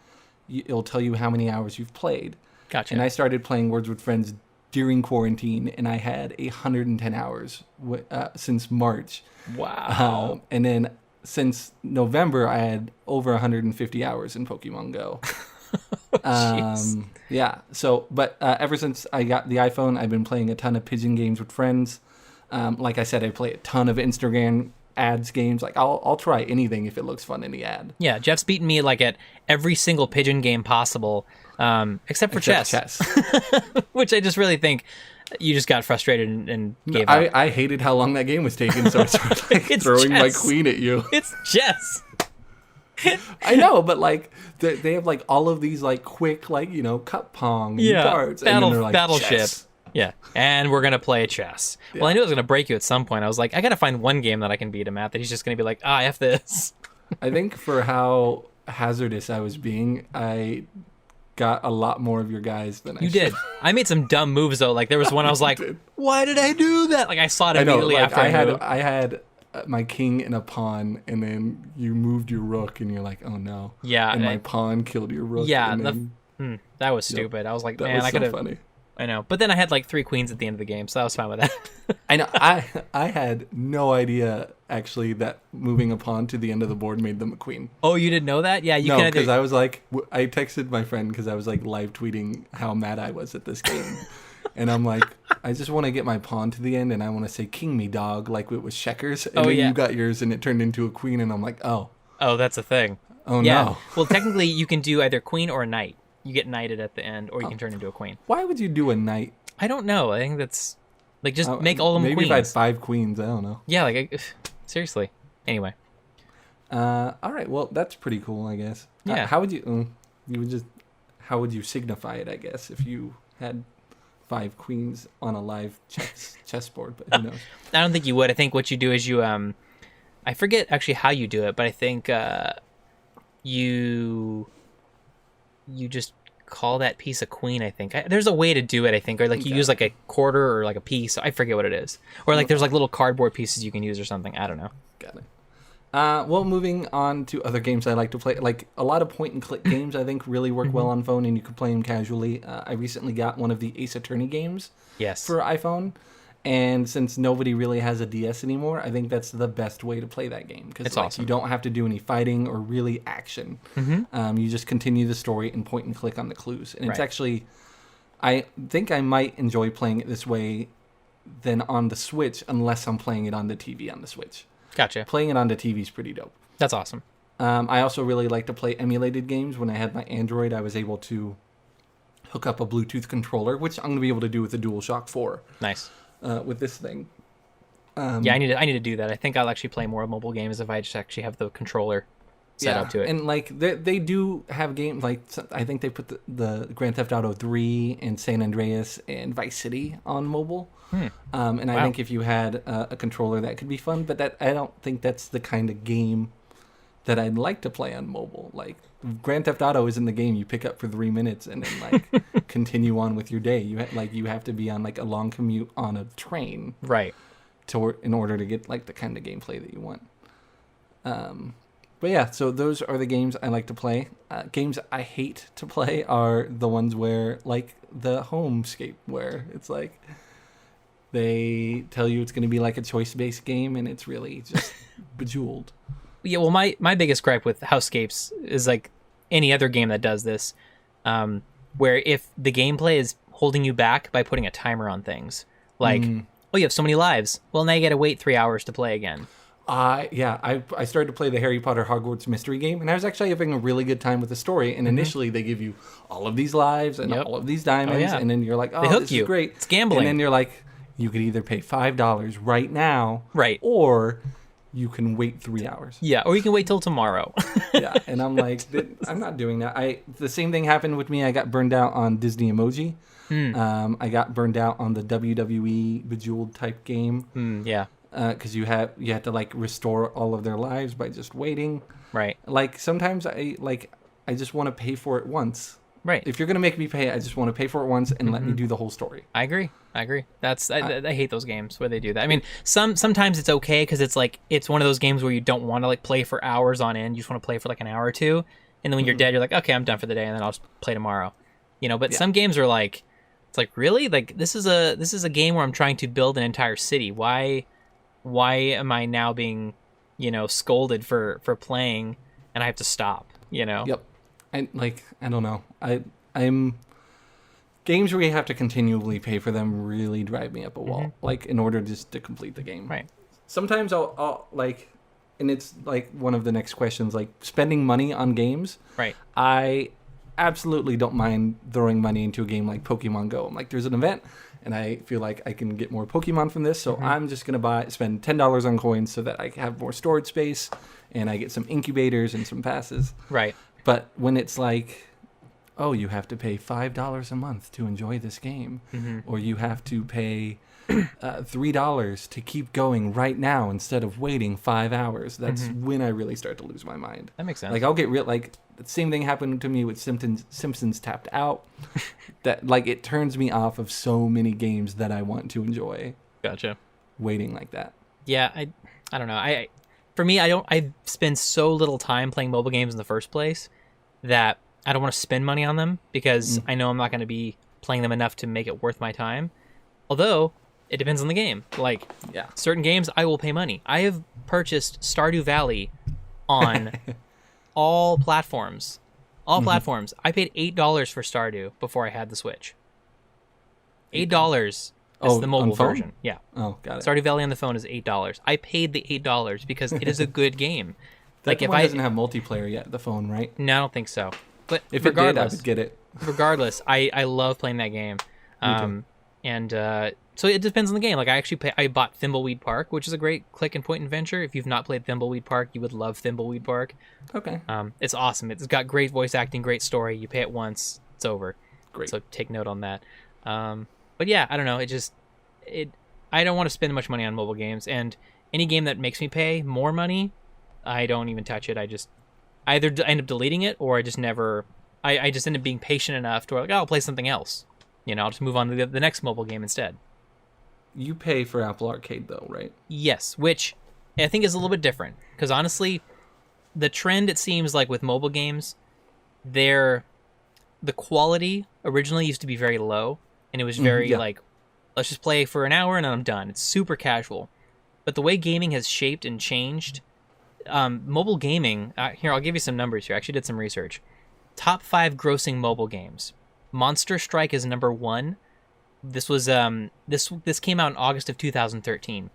it'll tell you how many hours you've played. Gotcha. And I started playing Words with Friends during quarantine, and I had 110 hours since March. Wow. And then since November, I had over 150 hours in Pokemon Go. Yeah. So, but ever since I got the iPhone, I've been playing a ton of pigeon games with friends. Like I said, I play a ton of Instagram ads games. Like I'll try anything if it looks fun in the ad. Yeah, Jeff's beaten me like at every single pigeon game possible, except for chess. Which I just really think you just got frustrated and gave up. I hated how long that game was taking, so it's like it's throwing chess. my queen at you. It's chess. I know, but like they have like all of these like quick like cup pong and darts, and then they're like battleship. chess. Yeah, and we're gonna play chess. Yeah. Well, I knew it was gonna break you at some point. I was like, I gotta find one game that I can beat him at that he's just gonna be like, F this. I think for how hazardous I was being, I got a lot more of your guys than I should. did. I made some dumb moves though. Like there was one I was like, why did I do that? Like I saw it immediately after I had my king and a pawn, and then you moved your rook, and you're like, oh no. Yeah. And my pawn killed your rook. Yeah. And then, that was stupid. I was like, that man, was I could have. funny. I know, but then I had like 3 queens at the end of the game, so I was fine with that. I know. I had no idea actually that moving a pawn to the end of the board made them a queen. Oh, you didn't know that? Yeah, you no, can. because I was like, I texted my friend because I was like live tweeting how mad I was at this game, and I'm like, I just want to get my pawn to the end, and I want to say king me dog like it was checkers, and then you got yours, and it turned into a queen, and I'm like, oh, that's a thing. Oh no. Well, technically, you can do either queen or knight. You get knighted at the end, or you can turn into a queen. Why would you do a knight? I don't know. I think that's like just make all of them maybe queens. Maybe if I had 5 queens, I don't know. Yeah, like seriously. Anyway. All right. Well, that's pretty cool, I guess. Yeah. How would you? How would you signify it? I guess if you had 5 queens on a live chessboard, but who knows? I don't think you would. I think what you do is you I forget actually how you do it, but I think you just call that piece a queen, I think. There's a way to do it, I think. Or like you use like a quarter or like a piece. I forget what it is. Or like there's like little cardboard pieces you can use or something. I don't know. Got it. Well, moving on to other games I like to play. Like a lot of point and click games I think really work well on phone, and you can play them casually. I recently got one of the Ace Attorney games for iPhone. And since nobody really has a DS anymore, I think that's the best way to play that game. Because it's awesome. You don't have to do any fighting or really action. You just continue the story and point and click on the clues. And it's actually, I think I might enjoy playing it this way than on the Switch, unless I'm playing it on the TV on the Switch. Gotcha. Playing it on the TV is pretty dope. That's awesome. I also really like to play emulated games. When I had my Android, I was able to hook up a Bluetooth controller, which I'm going to be able to do with the DualShock 4. Nice. With this thing. Yeah, I need to do that. I think I'll actually play more mobile games if I just actually have the controller set up to it. And like they do have games like I think they put the Grand Theft Auto 3 and San Andreas and Vice City on mobile. And I think if you had a controller that could be fun, but that I don't think that's the kind of game that I'd like to play on mobile. Like Grand Theft Auto isn't the game you pick up for 3 minutes and then like continue on with your day. You have to be on like a long commute on a train, right? In order to get like the kind of gameplay that you want. But yeah, so those are the games I like to play. Games I hate to play are the ones where, like the Homescape, where it's like they tell you it's going to be like a choice-based game, and it's really just Bejeweled. Yeah, well, my biggest gripe with Housescapes is like any other game that does this, where if the gameplay is holding you back by putting a timer on things, like, oh, you have so many lives. Well, now you got to wait 3 hours to play again. I started to play the Harry Potter Hogwarts mystery game, and I was actually having a really good time with the story. And initially, they give you all of these lives and all of these diamonds, and then you're like, "Oh, this is great!" It's gambling, and then you're like, "You could either pay $5 right now, right, or you can wait 3 hours." Yeah, or you can wait till tomorrow. Yeah, and I'm like, I'm not doing that. The same thing happened with me. I got burned out on Disney Emoji. I got burned out on the WWE Bejeweled type game. Yeah. Because you had to like restore all of their lives by just waiting. Right. Like sometimes I just want to pay for it once. Right. If you're gonna make me pay, I just want to pay for it once and let me do the whole story. I agree. I hate those games where they do that. I mean, sometimes it's okay because it's like it's one of those games where you don't want to like play for hours on end. You just want to play for like an hour or two, and then when you're dead, you're like, okay, I'm done for the day, and then I'll just play tomorrow. But some games are like, it's like, really, like this is a game where I'm trying to build an entire city. Why am I now being, scolded for playing, and I have to stop? Yep. I don't know. I'm games where you have to continually pay for them really drive me up a wall. Like in order just to complete the game. Right. Sometimes I'll like, and it's like one of the next questions, like spending money on games. Right. I absolutely don't mind throwing money into a game like Pokemon Go. I'm like, there's an event, and I feel like I can get more Pokemon from this, so I'm just gonna spend $10 on coins so that I have more storage space, and I get some incubators and some passes. Right. But when it's like, oh, you have to pay $5 a month to enjoy this game, or you have to pay $3 to keep going right now instead of waiting 5 hours, that's when I really start to lose my mind. That makes sense. Like I'll get real. Like the same thing happened to me with Simpsons Tapped Out. That like it turns me off of so many games that I want to enjoy. Gotcha. Waiting like that. Yeah, I don't know. For me, I spend so little time playing mobile games in the first place that I don't want to spend money on them because I know I'm not going to be playing them enough to make it worth my time. Although it depends on the game. Like certain games, I will pay money. I have purchased Stardew Valley on all platforms. All platforms. I paid $8 for Stardew before I had the Switch. $8 is the mobile version. Yeah. Oh, got it. Stardew Valley on the phone is $8. I paid the $8 because it is a good game. That one doesn't have multiplayer yet, the phone, right? No, I don't think so. But if it did, I would get it. Regardless, I love playing that game. So it depends on the game. Like I bought Thimbleweed Park, which is a great click and point adventure. If you've not played Thimbleweed Park, you would love Thimbleweed Park. Okay. It's awesome. It's got great voice acting, great story. You pay it once, it's over. Great. So take note on that. But yeah, I don't know. I don't want to spend much money on mobile games, and any game that makes me pay more money, I don't even touch it. I either end up deleting it, or I just never. I just end up being patient enough to where, like, I'll play something else. I'll just move on to the next mobile game instead. You pay for Apple Arcade though, right? Yes, which I think is a little bit different because honestly, the trend it seems like with mobile games, the quality originally used to be very low, and it was very like, let's just play for an hour and then I'm done. It's super casual. But the way gaming has shaped and changed, mobile gaming, here, I'll give you some numbers here. I actually did some research. Top 5 grossing mobile games. Monster Strike is number 1. This was this came out in August of 2013.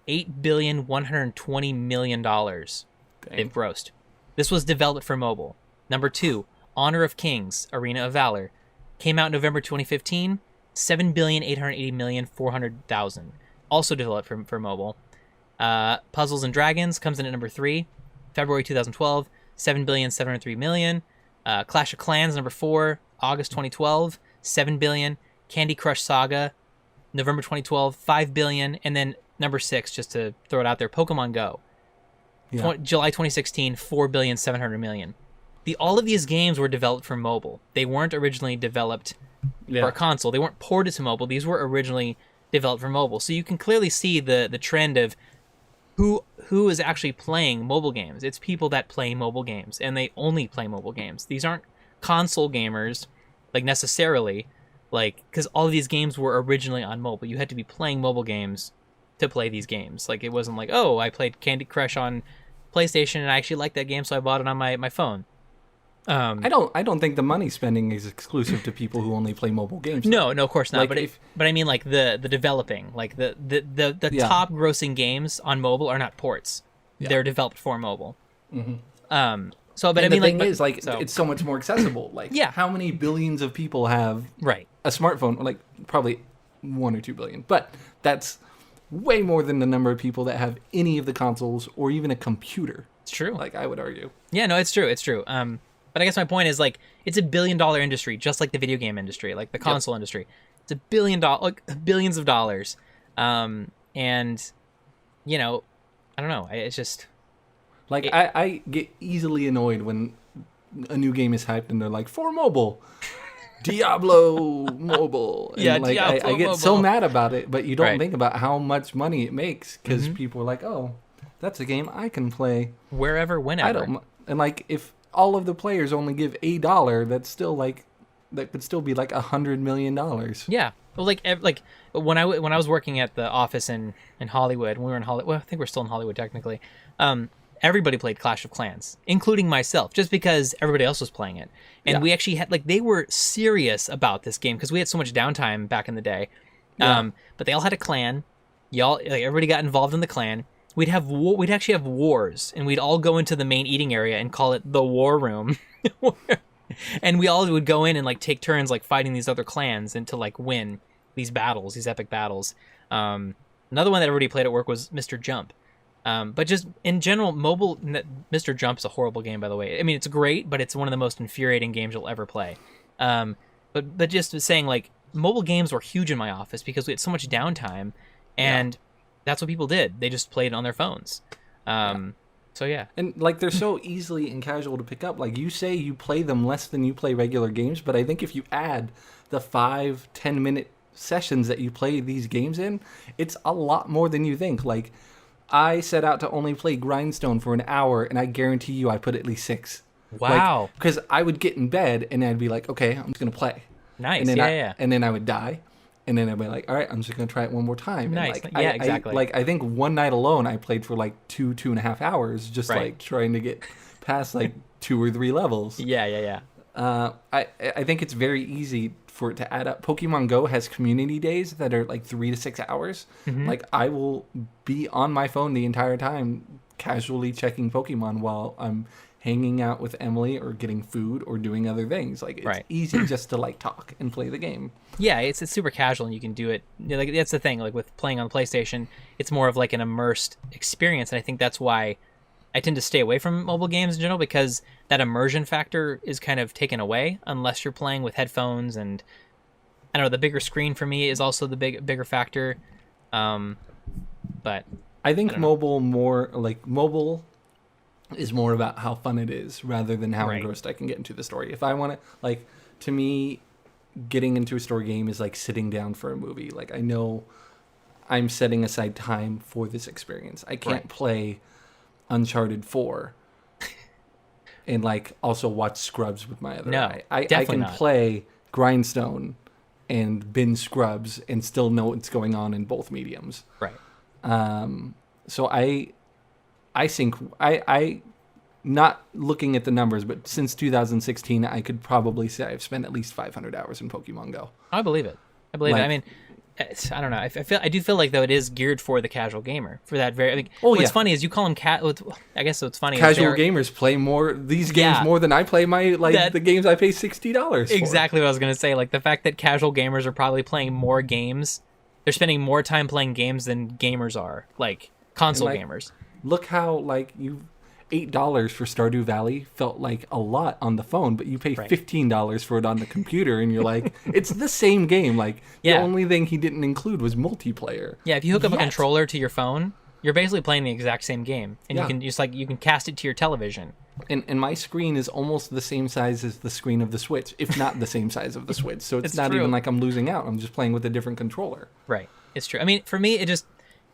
$8,120,000,000 they've grossed. This was developed for mobile. Number 2, Honor of Kings, Arena of Valor. Came out in November 2015. $7,880,400,000. Also developed for mobile. Puzzles and Dragons comes in at number 3. February 2012, $7,703,000,000. Clash of Clans, number 4. August 2012, $7 billion. Candy Crush Saga, November 2012, $5 billion. And then number 6, just to throw it out there, Pokemon Go. July 2016, $4,700,000,000. All of these games were developed for mobile. They weren't originally developed for a console. They weren't ported to mobile. These were originally developed for mobile. So you can clearly see the trend of who is actually playing mobile games. It's people that play mobile games, and they only play mobile games. These aren't console gamers, like, necessarily, like, because all of these games were originally on mobile. You had to be playing mobile games to play these games. Like, it wasn't like, oh, I played Candy Crush on PlayStation and I actually liked that game, so I bought it on my phone. I don't think the money spending is exclusive to people who only play mobile games. No, of course not. Like, but I mean, like, the developing, like, the Yeah. top grossing games on mobile are not ports. Yeah. They're developed for mobile. So, but and I mean, the thing like, is, like, so, it's so much more accessible. Like, Yeah. how many billions of people have right. a smartphone? Like, probably 1 or 2 billion, but that's way more than the number of people that have any of the consoles or even a computer. It's true. Like, I would argue. Yeah, no, it's true. It's true. But I guess my point is, like, it's $1 billion industry, just like the video game industry, like the console industry. It's $1 billion, like, billions of dollars. And, you know, I don't know. It's just, Like, I get easily annoyed when a new game is hyped and they're like, for mobile, Diablo mobile. And Yeah, like, Diablo I get so mobile. mad about it, but you don't Right. think about how much money it makes because people are like, oh, that's a game I can play. wherever, whenever. I don't, and like, if all of the players only give $1, that's still like, that could still be like $100 million. Yeah. Well, like when I was working at the office in Hollywood, when we were in Hollywood, well, I think we're still in Hollywood technically. Everybody played Clash of Clans, including myself, just because everybody else was playing it. And Yeah. we actually had, like, they were serious about this game because we had so much downtime back in the day. Yeah. But they all had a clan. Like, everybody got involved in the clan. We'd actually have wars, and we'd all go into the main eating area and call it the war room. And we all would go in and, like, take turns, like, fighting these other clans and to, like, win these battles, these epic battles. Another one that everybody played at work was Mr. Jump. But just in general, Mr. Jump is a horrible game, by the way. I mean, it's great, but it's one of the most infuriating games you'll ever play. But just saying, like, mobile games were huge in my office because we had so much downtime, and that's what people did. They just played on their phones. So yeah. And like, they're so easily and casual to pick up. Like, you say you play them less than you play regular games, but I think if you add the 5-10 minute sessions that you play these games in, it's a lot more than you think. Like, I set out to only play Grindstone for an hour, and I guarantee you I put at least 6. Wow. Because I would get in bed and I'd be like, okay, I'm just gonna play. Nice. And then Yeah. And then I would die, and then I'd be like, all right, I'm just gonna try it one more time. Nice. And Yeah, exactly. I think one night alone I played for like 2.5 hours, just Right. like trying to get past like 2 or 3 levels. Yeah. I think it's very easy for it to add up. Pokemon Go has community days that are like 3 to 6 hours. Like, I will be on my phone the entire time, casually checking Pokemon while I'm hanging out with Emily or getting food or doing other things. Like, it's Right. easy just to like talk and play the game. Yeah, it's super casual, and you can do it. Like, that's the thing. Like, with playing on PlayStation, it's more of like an immersed experience, and I think that's why I tend to stay away from mobile games in general, because that immersion factor is kind of taken away unless you're playing with headphones. And I don't know, the bigger screen for me is also the bigger factor. But I think mobile is more about how fun it is rather than how Right. engrossed I can get into the story. If I want to, like, to me, getting into a story game is like sitting down for a movie. Like, I know I'm setting aside time for this experience. I can't Right. play Uncharted 4 and like also watch Scrubs with my other No, eye. I definitely can not. play Grindstone and binge Scrubs and still know what's going on in both mediums. right. So I not looking at the numbers, but since 2016, I could probably say I've spent at least 500 hours in Pokemon Go. I believe it. I believe it. Like- I mean, I don't know. I do feel like, though, it is geared for the casual gamer. For that very. I mean, Oh, what's yeah. funny is you call them I guess what's funny Casual is they're- gamers play these games Yeah. more than I play the games I pay $60 for. Exactly what I was going to say. Like, the fact that casual gamers are probably playing more games, they're spending more time playing games than gamers are, like console like, gamers. Look how like $8 for Stardew Valley felt like a lot on the phone, but you pay Right. $15 for it on the computer, and you're like, it's the same game. Like, the Yeah. only thing he didn't include was multiplayer. Yeah, if you hook up a Yet. controller to your phone, you're basically playing the exact same game, and Yeah. you can you can cast it to your television. And my screen is almost the same size as the screen of the Switch, if not the same size of the Switch. So it's It's not true. even like I'm losing out. I'm just playing with a different controller. Right. It's true. I mean, for me,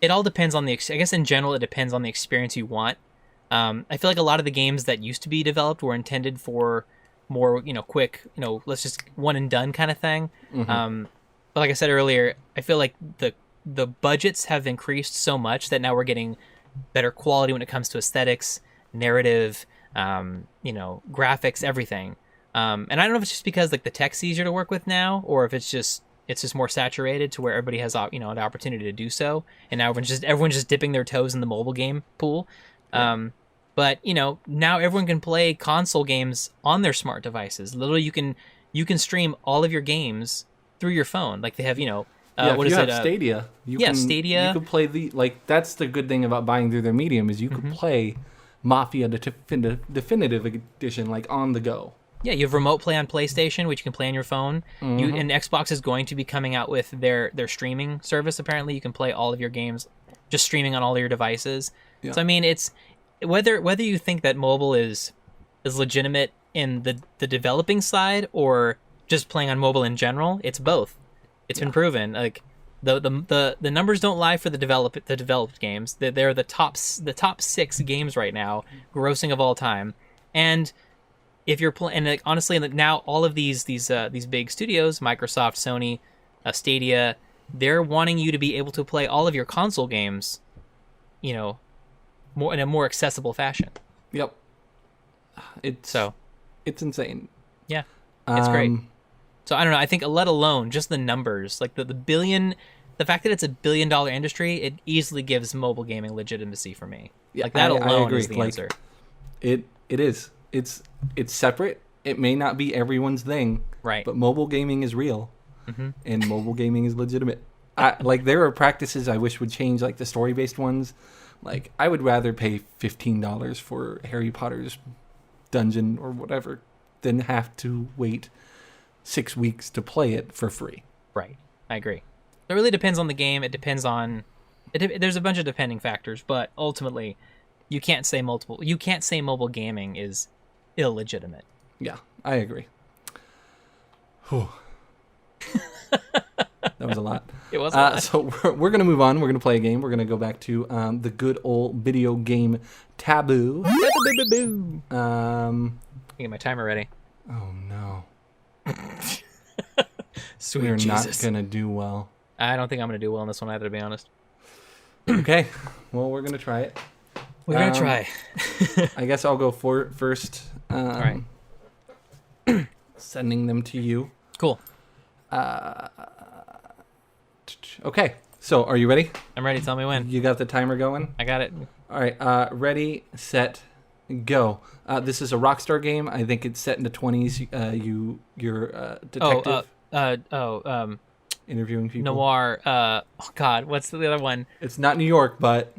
It all depends on I guess in general, it depends on the experience you want. I feel like a lot of the games that used to be developed were intended for more, quick, let's just one and done kind of thing. Mm-hmm. But like I said earlier, I feel like the budgets have increased so much that now we're getting better quality when it comes to aesthetics, narrative, graphics, everything. And I don't know if it's just because like the tech's easier to work with now, or if it's just more saturated to where everybody has the opportunity to do so, and now everyone's just dipping their toes in the mobile game pool. Yeah. But now everyone can play console games on their smart devices. Literally, you can stream all of your games through your phone. Like they have what is it? Stadia. Stadia. You could play that's the good thing about buying through their medium is you could play Mafia Definitive Edition like on the go. Yeah, you have remote play on PlayStation, which you can play on your phone. Mm-hmm. And Xbox is going to be coming out with their streaming service. Apparently, you can play all of your games just streaming on all of your devices. Yeah. So I mean, it's whether you think that mobile is legitimate in the developing side or just playing on mobile in general, it's both. It's been proven. Like the numbers don't lie for the developed games. They're the top 6 games right now, grossing of all time, and if you're playing, and honestly, now all of these big studios, Microsoft, Sony, Stadia, they're wanting you to be able to play all of your console games, more in a more accessible fashion. Yep. It's insane. Yeah, it's great. So I don't know. I think let alone just the numbers, like the fact that it's $1 billion industry, it easily gives mobile gaming legitimacy for me. Yeah, like that alone I agree. Is the answer. It is. It's separate. It may not be everyone's thing, right? But mobile gaming is real, and mobile gaming is legitimate. There are practices I wish would change, like the story-based ones. Like I would rather pay $15 for Harry Potter's dungeon or whatever than have to wait 6 weeks to play it for free. Right, I agree. It really depends on the game. It depends on. There's a bunch of depending factors, but ultimately, you can't say mobile gaming is illegitimate. Yeah, I agree. Whew. That was a lot. It was a lot. So we're going to move on. We're going to play a game. We're going to go back to the good old video game Taboo. Get my timer ready. Oh, no. Sweet We're Jesus. not going to do well. I don't think I'm going to do well in this one either, to be honest. Okay. Well, we're going to try it. We're going to try. I guess I'll go first. All right. Sending them to you. Cool. Okay. So, are you ready? I'm ready. Tell me when. You got the timer going? I got it. All right. Ready, set, go. This is a Rockstar game. I think it's set in the 20s. You're a detective. Interviewing people. Noir. Oh God, what's the other one? It's not New York, but.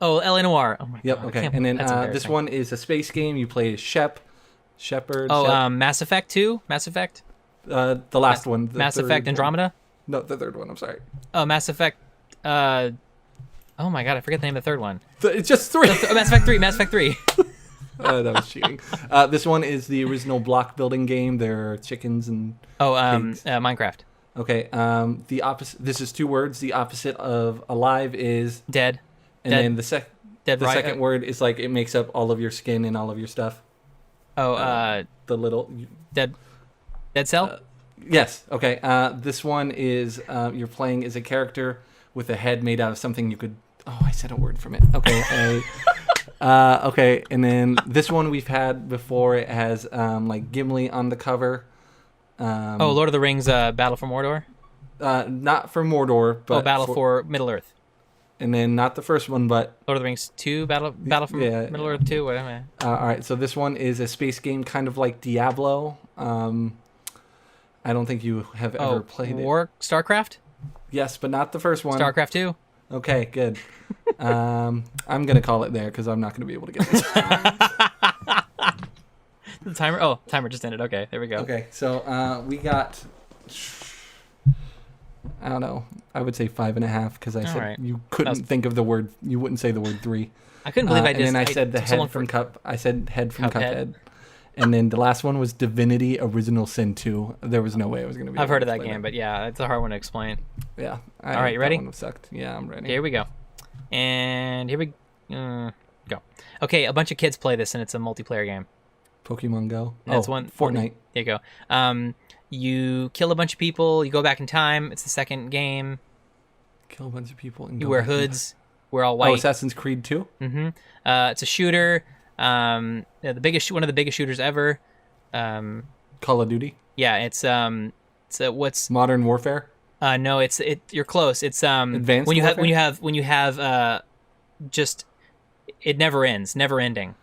Oh, LA Noir. Oh my God. Yep. Okay. And then this one is a space game. You play as Shepard. Oh, Mass Effect 2. Mass Effect. The last one. Mass Effect Andromeda. No, the third one. I'm sorry. Oh, Mass Effect. Oh my God, I forget the name of the third one. It's just 3. Mass Effect 3. Mass Effect 3. That was cheating. This one is the original block building game. There are chickens and Minecraft. Okay. The opposite. This is 2 words. The opposite of alive is dead. And dead. then the second word is like it makes up all of your skin and all of your stuff. Oh, the little dead cell. Yes. Okay. This one is you're playing as a character with a head made out of something you could. Oh, I said a word from it. Okay. Okay. And then this one we've had before. It has like Gimli on the cover. Lord of the Rings, Battle for Mordor. Not for Mordor, but Battle for Middle Earth. And then not the first one, but Lord of the Rings 2, Battle for Middle Earth 2, whatever. All right, so this one is a space game, kind of like Diablo. I don't think you have ever played it. StarCraft? Yes, but not the first one. StarCraft 2? Okay, good. I'm gonna call it there because I'm not gonna be able to get this. The timer. Oh, timer just ended. Okay, there we go. Okay, so we got. I don't know. I would say 5.5 because I said you couldn't think of the word. You wouldn't say the word 3. I couldn't believe I did. And then I said the head from Cup. I said head from Cuphead. And then the last one was Divinity Original Sin 2. There was no way I was going to be. I've heard of that game, but yeah, it's a hard one to explain. Yeah. All right, you ready? That one sucked. Yeah, I'm ready. Here we go. And here we go. Okay, a bunch of kids play this, and it's a multiplayer game. Pokemon Go. And that's one. Fortnite. There you go. You kill a bunch of people. You go back in time. It's the second game. Kill a bunch of people. And you wear hoods. We're all white. Oh, Assassin's Creed 2? Mm-hmm. It's a shooter. One of the biggest shooters ever. Call of Duty? Yeah, it's what's Modern Warfare? No, you're close. It's Advanced when Warfare? you have just it never ends, never ending.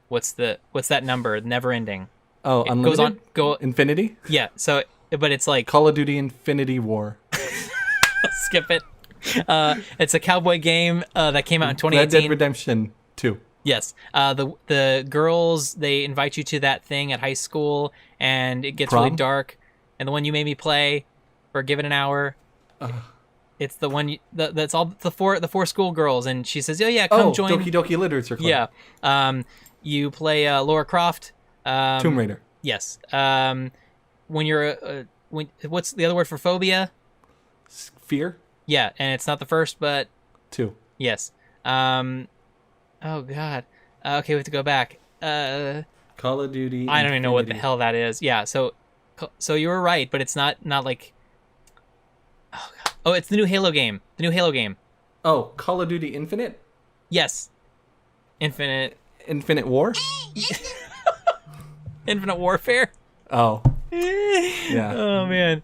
What's that number? Never ending. Oh, it unlimited? Go Infinity? Yeah. So, but it's like Call of Duty Infinity War. skip it. It's a cowboy game that came out in 2018. Red Dead Redemption 2. Yes. The girls, they invite you to that thing at high school, and it gets really dark. And the one you made me play, or give it an hour. It's the one that's all the four school girls, and she says, "Oh yeah, come join." Doki Doki Literature Club. Yeah. You play Laura Croft. Tomb Raider. Yes. When you're what's the other word for phobia? Fear. Yeah, and it's not the first, but 2. Yes. Oh God. Okay, we have to go back. Call of Duty. I don't even know what the hell that is. Yeah. So you were right, but it's not like. Oh God. Oh, it's the new Halo game. The new Halo game. Oh, Call of Duty Infinite. Yes. Infinite War. Infinite Warfare. Oh. Yeah. Oh man.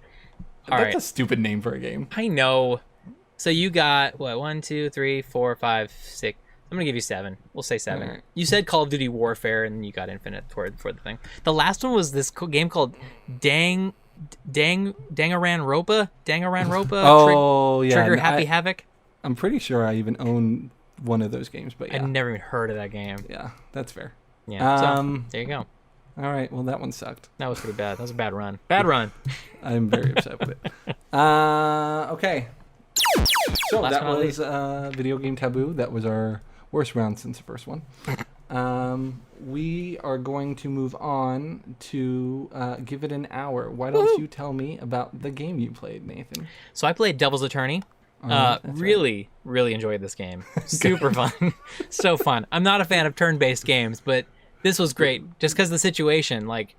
That's a stupid name for a game. I know. So you got what? 1, 2, 3, 4, 5, 6. I'm gonna give you 7. We'll say 7. Right. You said Call of Duty Warfare, and you got Infinite for the thing. The last one was this game called Danganronpa. Oh, yeah. Trigger Happy Havoc. I'm pretty sure I even own one of those games, but yeah. I've never even heard of that game. Yeah, that's fair. Yeah. So, there you go. All right. Well, that one sucked. That was pretty bad. That was a bad run. Bad run. I'm very upset with it. Okay. So Last that was Video Game Taboo. That was our worst round since the first one. We are going to move on to give it an hour. Why don't you tell me about the game you played, Nathan? So I played Devil's Attorney. Really enjoyed this game. Super fun. So fun. I'm not a fan of turn-based games, but this was great just because of the situation. Like,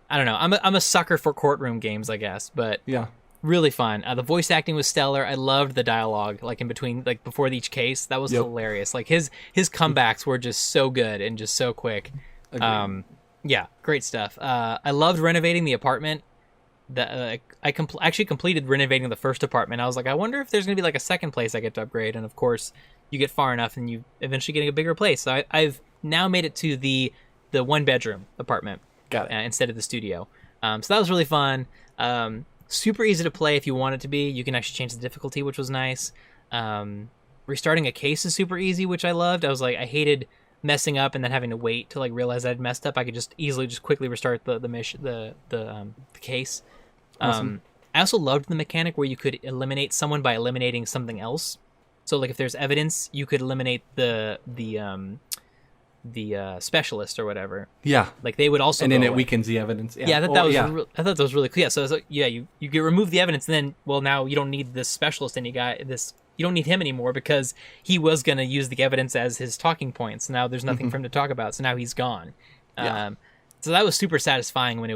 I don't know. I'm a sucker for courtroom games, I guess, but yeah, really fun. The voice acting was stellar. I loved the dialogue, like in between, like before each case. That was hilarious. Like his comebacks were just so good and just so quick. Yeah, great stuff. I loved renovating the apartment. I actually completed renovating the first apartment. I was like, I wonder if there's gonna be like a second place I get to upgrade. And of course, you get far enough and you eventually get a bigger place. So I've now made it to the 1-bedroom apartment. Got it. Instead of the studio. So that was really fun. Super easy to play if you want it to be. You can actually change the difficulty, which was nice. Restarting a case is super easy, which I loved. I hated messing up and then having to wait to like realize I'd messed up. I could just quickly restart the case. Awesome. I also loved the mechanic where you could eliminate someone by eliminating something else. So like if there's evidence, you could eliminate the specialist or whatever. Yeah. Like they would also. And then it away. Weakens the evidence. Yeah. I thought that was really cool. Yeah. So you can remove the evidence, and then now you don't need this specialist, and you don't need him anymore because he was going to use the evidence as his talking points. Now there's nothing for him to talk about, so now he's gone. Yeah. So that was super satisfying when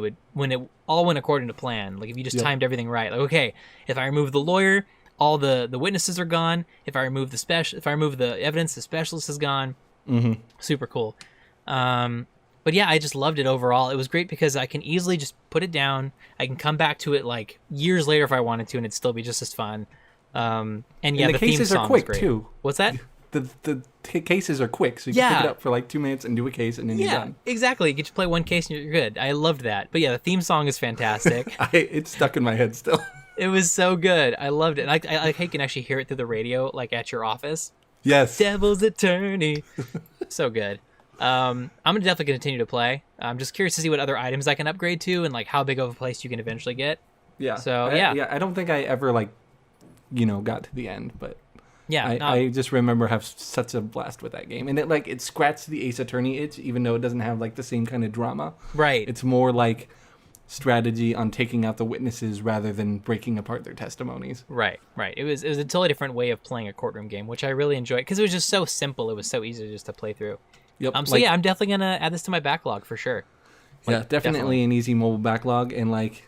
it all went according to plan. Like if you just timed everything right. Like okay, if I remove the lawyer, all the witnesses are gone. If I remove the evidence, the specialist is gone. Mm-hmm. Super cool. But yeah, I just loved it overall. It was great because I can easily just put it down. I can come back to it like years later if I wanted to, and it'd still be just as fun. And the cases theme song are quick is great. too. What's that? The cases are quick, so you can pick it up for like 2 minutes and do a case, and then you're done. Exactly. You get to play one case and you're good. I loved that. But yeah, the theme song is fantastic. It's stuck in my head still. It was so good. I loved it. And I like how you can actually hear it through the radio, like at your office. Yes. Devil's Attorney. So good. I'm definitely gonna continue to play. I'm just curious to see what other items I can upgrade to and like how big of a place you can eventually get. Yeah. So I don't think I ever got to the end, but yeah, I just remember have such a blast with that game, and it scratched the Ace Attorney itch, even though it doesn't have like the same kind of drama. Right. It's more like strategy on taking out the witnesses rather than breaking apart their testimonies. Right. It was a totally different way of playing a courtroom game, which I really enjoyed because it was just so simple. It was so easy just to play through. Yep. So yeah, I'm definitely gonna add this to my backlog for sure. Yeah, definitely an easy mobile backlog, and like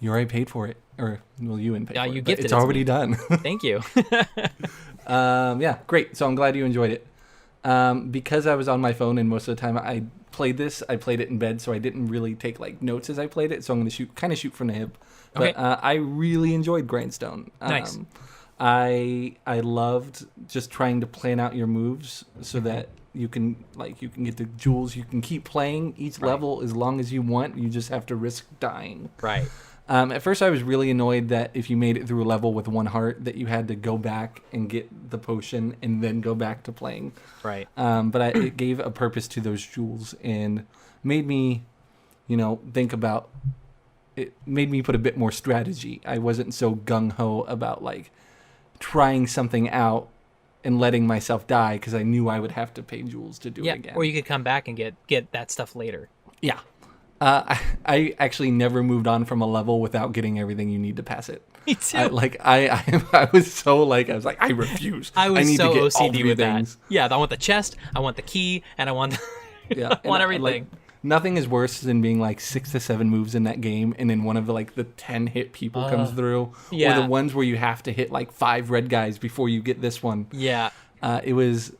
you already paid for it, or well, you didn't pay for it. You gifted it's it to already me. done. Thank you. Yeah, great. So I'm glad you enjoyed it. Because I was on my phone and most of the time I played it in bed, so I didn't really take like notes as I played it. So I'm going to shoot from the hip. But Okay. I really enjoyed Grindstone. Nice. I loved just trying to plan out your moves so that you can get the jewels. You can keep playing each level as long as you want. You just have to risk dying. Right. At first, I was really annoyed that if you made it through a level with one heart, that you had to go back and get the potion and then go back to playing. Right. But it gave a purpose to those jewels and made me, think about. It made me put a bit more strategy. I wasn't so gung ho about like trying something out and letting myself die because I knew I would have to pay jewels to do it again. Or you could come back and get that stuff later. Yeah. I actually never moved on from a level without getting everything you need to pass it. Me too. I was so like, I refuse. I was need so to get all OCD three with things. that. Yeah, I want the chest, I want the key, and I want Yeah, I want everything. Nothing is worse than being like 6 to 7 moves in that game, and then one of the 10 hit people comes through, or the ones where you have to hit like 5 red guys before you get this one. Yeah. It was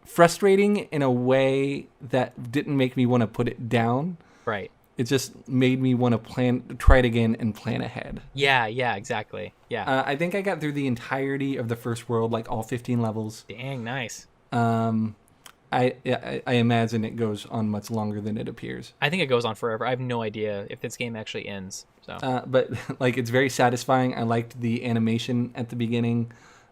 frustrating in a way that didn't make me want to put it down. Right. It just made me want to try it again and plan ahead. Yeah, exactly. Yeah. I think I got through the entirety of the first world, like all 15 levels. Dang, nice. I imagine it goes on much longer than it appears. I think it goes on forever. I have no idea if this game actually ends. So. But like it's very satisfying. I liked the animation at the beginning.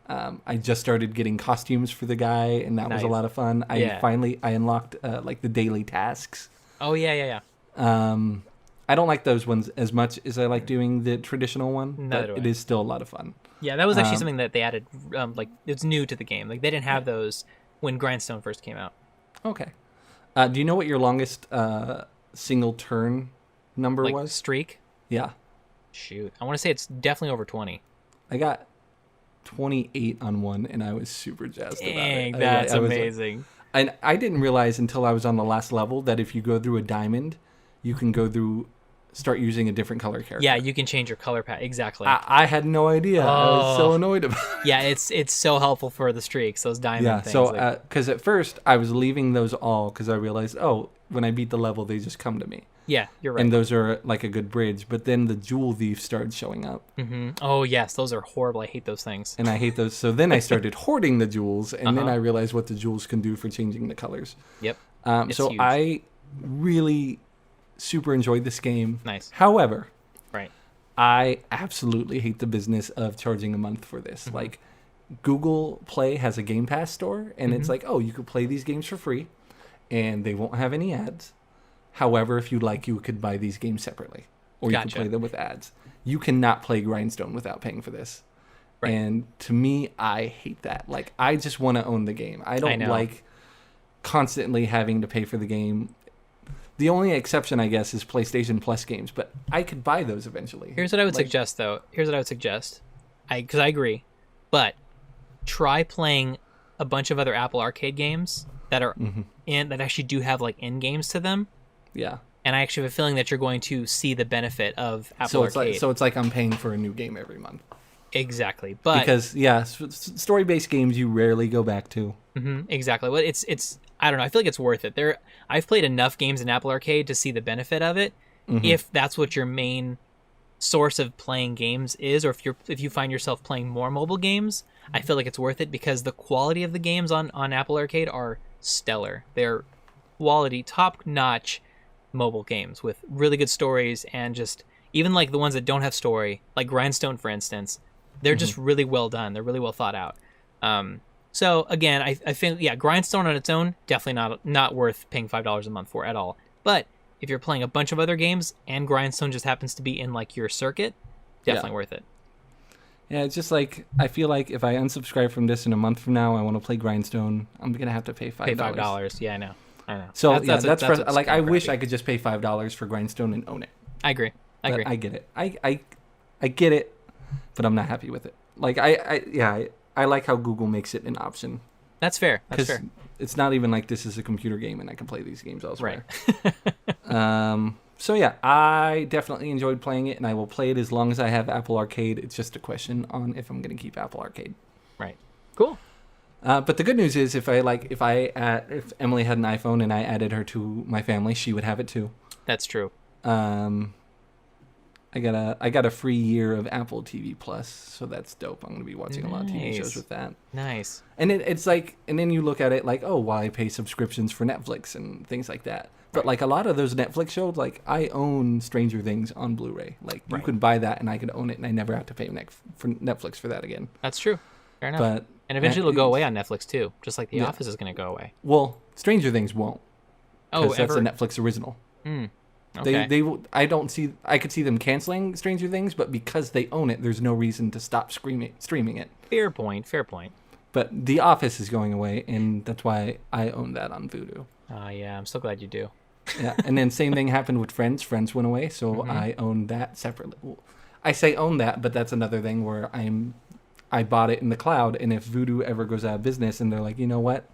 I just started getting costumes for the guy, and that was a lot of fun. I unlocked like the daily tasks. Oh yeah. I don't like those ones as much as I like doing the traditional one, but it is still a lot of fun. Yeah, that was actually something that they added. Like it's new to the game. Like they didn't have those when Grindstone first came out. Okay. Do you know what your longest single turn number was? Streak? Yeah. Shoot, I want to say it's definitely over 20. I got 28 on one, and I was super jazzed about it. That's amazing. And I didn't realize until I was on the last level that if you go through a diamond, you can start using a different color character. Yeah, you can change your color palette. Exactly. I had no idea. I was so annoyed about it. Yeah, it's so helpful for the streaks, those diamond things. Yeah, so because at first I was leaving those all because I realized, when I beat the level, they just come to me. Yeah, you're right. And those are like a good bridge. But then the jewel thief started showing up. Mm-hmm. Oh, yes, those are horrible. I hate those things. And I hate those. So then I started hoarding the jewels, and then I realized what the jewels can do for changing the colors. Yep. So huge. I really super enjoyed this game. Nice. However, right. I absolutely hate the business of charging a month for this. Mm-hmm. Like, Google Play has a Game Pass store, and it's like, you could play these games for free, and they won't have any ads. However, if you like, you could buy these games separately, or you could play them with ads. You cannot play Grindstone without paying for this. Right. And to me, I hate that. Like, I just want to own the game. I don't like constantly having to pay for the game. The only exception, I guess, is PlayStation Plus games, but I could buy those eventually. Here's what I would suggest, though. Because I agree, but try playing a bunch of other Apple Arcade games that are that actually do have like end games to them. Yeah. And I actually have a feeling that you're going to see the benefit of Apple Arcade. So it's like I'm paying for a new game every month. Exactly, but because story-based games you rarely go back to. Exactly. Well, it's I don't know. I feel like it's worth it. I've played enough games in Apple Arcade to see the benefit of it. If that's what your main source of playing games is, or if you find yourself playing more mobile games, I feel like it's worth it because the quality of the games on Apple Arcade are stellar. They're quality, top-notch mobile games with really good stories, and just even like the ones that don't have story, like Grindstone, for instance, they're just really well done. They're really well thought out. So again, I think Grindstone on its own definitely not worth paying $5 a month for at all. But if you're playing a bunch of other games and Grindstone just happens to be in like your circuit, definitely worth it. Yeah, it's just like I feel like if I unsubscribe from this in a month from now, I want to play Grindstone, I'm gonna have to pay $5. Pay $5. Yeah, I know. So that's like I wish I could just pay $5 for Grindstone and own it. I agree. But I get it. I get it, but I'm not happy with it. Like I like how Google makes it an option. That's fair. That's fair. It's not even like this is a computer game and I can play these games elsewhere. Right. So yeah, I definitely enjoyed playing it, and I will play it as long as I have Apple Arcade. It's just a question on if I'm going to keep Apple Arcade. Right. Cool. But the good news is, if Emily had an iPhone and I added her to my family, she would have it too. That's true. I got a free year of Apple TV Plus, so that's dope. I'm going to be watching a lot of TV shows with that. Nice. And it's like, and then you look at it like, oh, why pay subscriptions for Netflix and things like that? But like a lot of those Netflix shows, like I own Stranger Things on Blu-ray. Like you could buy that and I could own it, and I never have to pay for Netflix for that again. That's true. Fair enough. But and eventually it'll go away on Netflix too, just like The Office is going to go away. Well, Stranger Things won't. Oh, that's a Netflix original. Okay. I could see them canceling Stranger Things, but because they own it, there's no reason to stop streaming it. Fair point. But The Office is going away, and that's why I own that on Vudu. Yeah, I'm so glad you do. Yeah, and then same thing happened with Friends. Friends went away, so I own that separately. Well, I say own that, but that's another thing where I bought it in the cloud, and if Vudu ever goes out of business and they're like, you know what,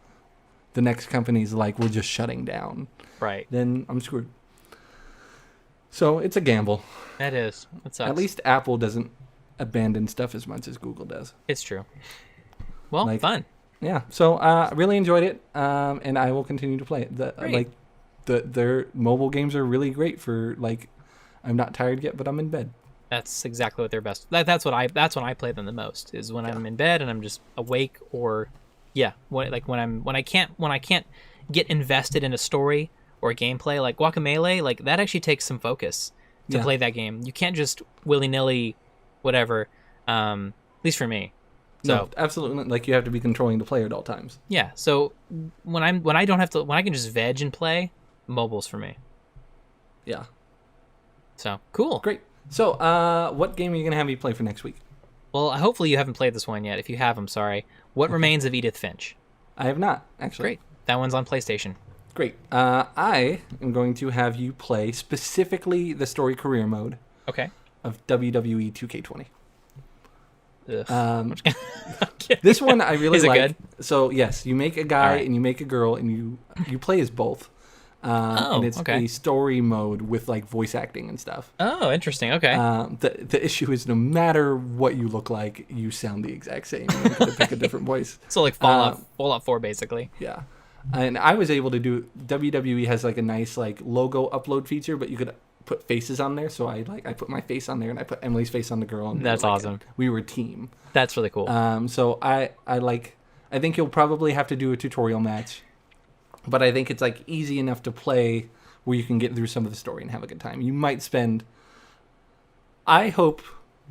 the next company's like, we're just shutting down. Right. Then I'm screwed. So it's a gamble. That is. It sucks. At least Apple doesn't abandon stuff as much as Google does. It's true. Well, fun. Yeah. So I really enjoyed it, and I will continue to play it. Their mobile games are really great for like, I'm not tired yet, but I'm in bed. That's exactly what they're best. That's when I play them the most, is when I'm in bed and I'm just awake, or when I can't get invested in a story or gameplay, like Guacamelee, like that actually takes some focus to play that game. You can't just willy-nilly whatever, at least for me. So no, absolutely, like you have to be controlling the player at all times. Yeah. So when I can just veg and play, mobile's for me. Yeah. So cool. Great. So what game are you gonna have me play for next week? Well, hopefully you haven't played this one yet. If you have, I'm sorry. What Remains of Edith Finch? I have not, actually. Great. That one's on PlayStation. Great. I am going to have you play specifically the story career mode. Okay. Of WWE 2K20. Ugh. This one I really like. Is it good? So yes, you make a guy and you make a girl, and you play as both. And it's a story mode with like voice acting and stuff. Oh, interesting. Okay. The issue is no matter what you look like, you sound the exact same. You have to pick a different voice. So like Fallout 4, basically. Yeah. And I was able to do. WWE has like a nice like logo upload feature, but you could put faces on there. So I put my face on there, and I put Emily's face on the girl. And that's awesome. We were a team. That's really cool. So I think you'll probably have to do a tutorial match, but I think it's like easy enough to play where you can get through some of the story and have a good time. You might spend. I hope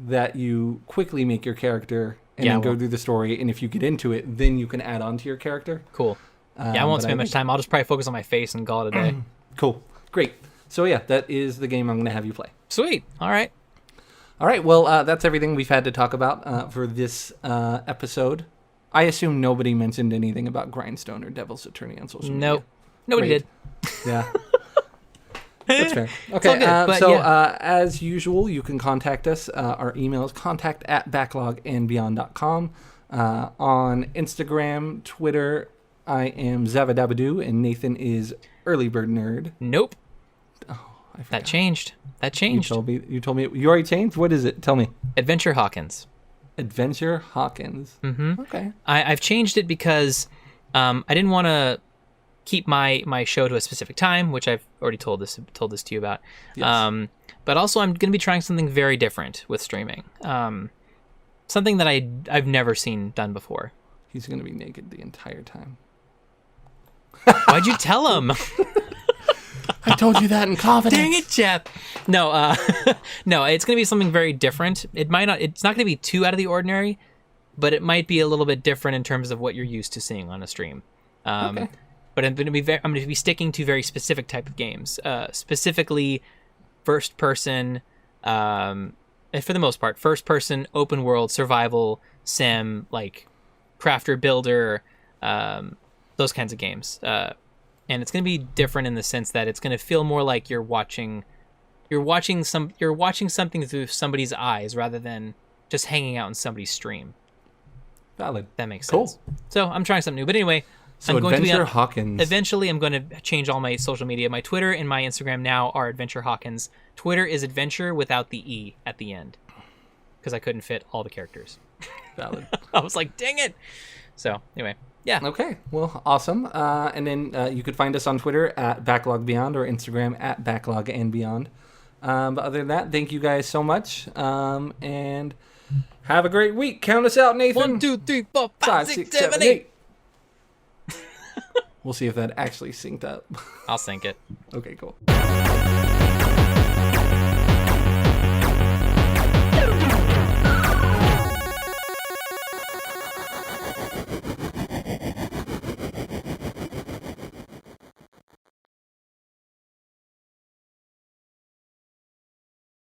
that you quickly make your character and then go through the story, and if you get into it, then you can add on to your character. Cool. I won't spend much time. I'll just probably focus on my face and call it a day. Cool. Great. So yeah, that is the game I'm going to have you play. Sweet. All right. Well, that's everything we've had to talk about for this episode. I assume nobody mentioned anything about Grindstone or Devil's Attorney on social media. Nope. Nobody did. Yeah. That's fair. Okay. As usual, you can contact us. Our email is contact@backlogendbeyond.com. On Instagram, Twitter, I am Zavadabadoo, and Nathan is Early Bird Nerd. Nope. Oh, I forgot. That changed. You told me. You already changed? What is it? Tell me. Adventure Hawkins. Adventure Hawkins. Mm-hmm. Okay. I've changed it because I didn't want to keep my show to a specific time, which I've already told this to you about. Yes. But also I'm going to be trying something very different with streaming. Something that I've never seen done before. He's going to be naked the entire time. Why'd you tell him? I told you that in confidence. Dang it, Jeff. No, no, it's going to be something very different. It's not going to be too out of the ordinary, but it might be a little bit different in terms of what you're used to seeing on a stream. Okay. But I'm going to be sticking to very specific type of games, specifically first person, for the most part, first person open world survival sim, like crafter builder, those kinds of games. And it's going to be different in the sense that it's going to feel more like you're watching you're watching something through somebody's eyes rather than just hanging out in somebody's stream. Valid. That makes Cool. sense. So I'm trying something new. But anyway, So Adventure Hawkins. Eventually, I'm going to change all my social media. My Twitter and my Instagram now are Adventure Hawkins. Twitter is Adventure without the E at the end because I couldn't fit all the characters. Valid. I was like, dang it. So anyway, yeah. Okay. Well, awesome. And then you could find us on Twitter at Backlog Beyond or Instagram at Backlog and Beyond. But other than that, thank you guys so much. And have a great week. Count us out, Nathan. 1, 2, 3, 4, 5, 6, 7, 8. We'll see if that actually synced up. I'll sync it. Okay, cool.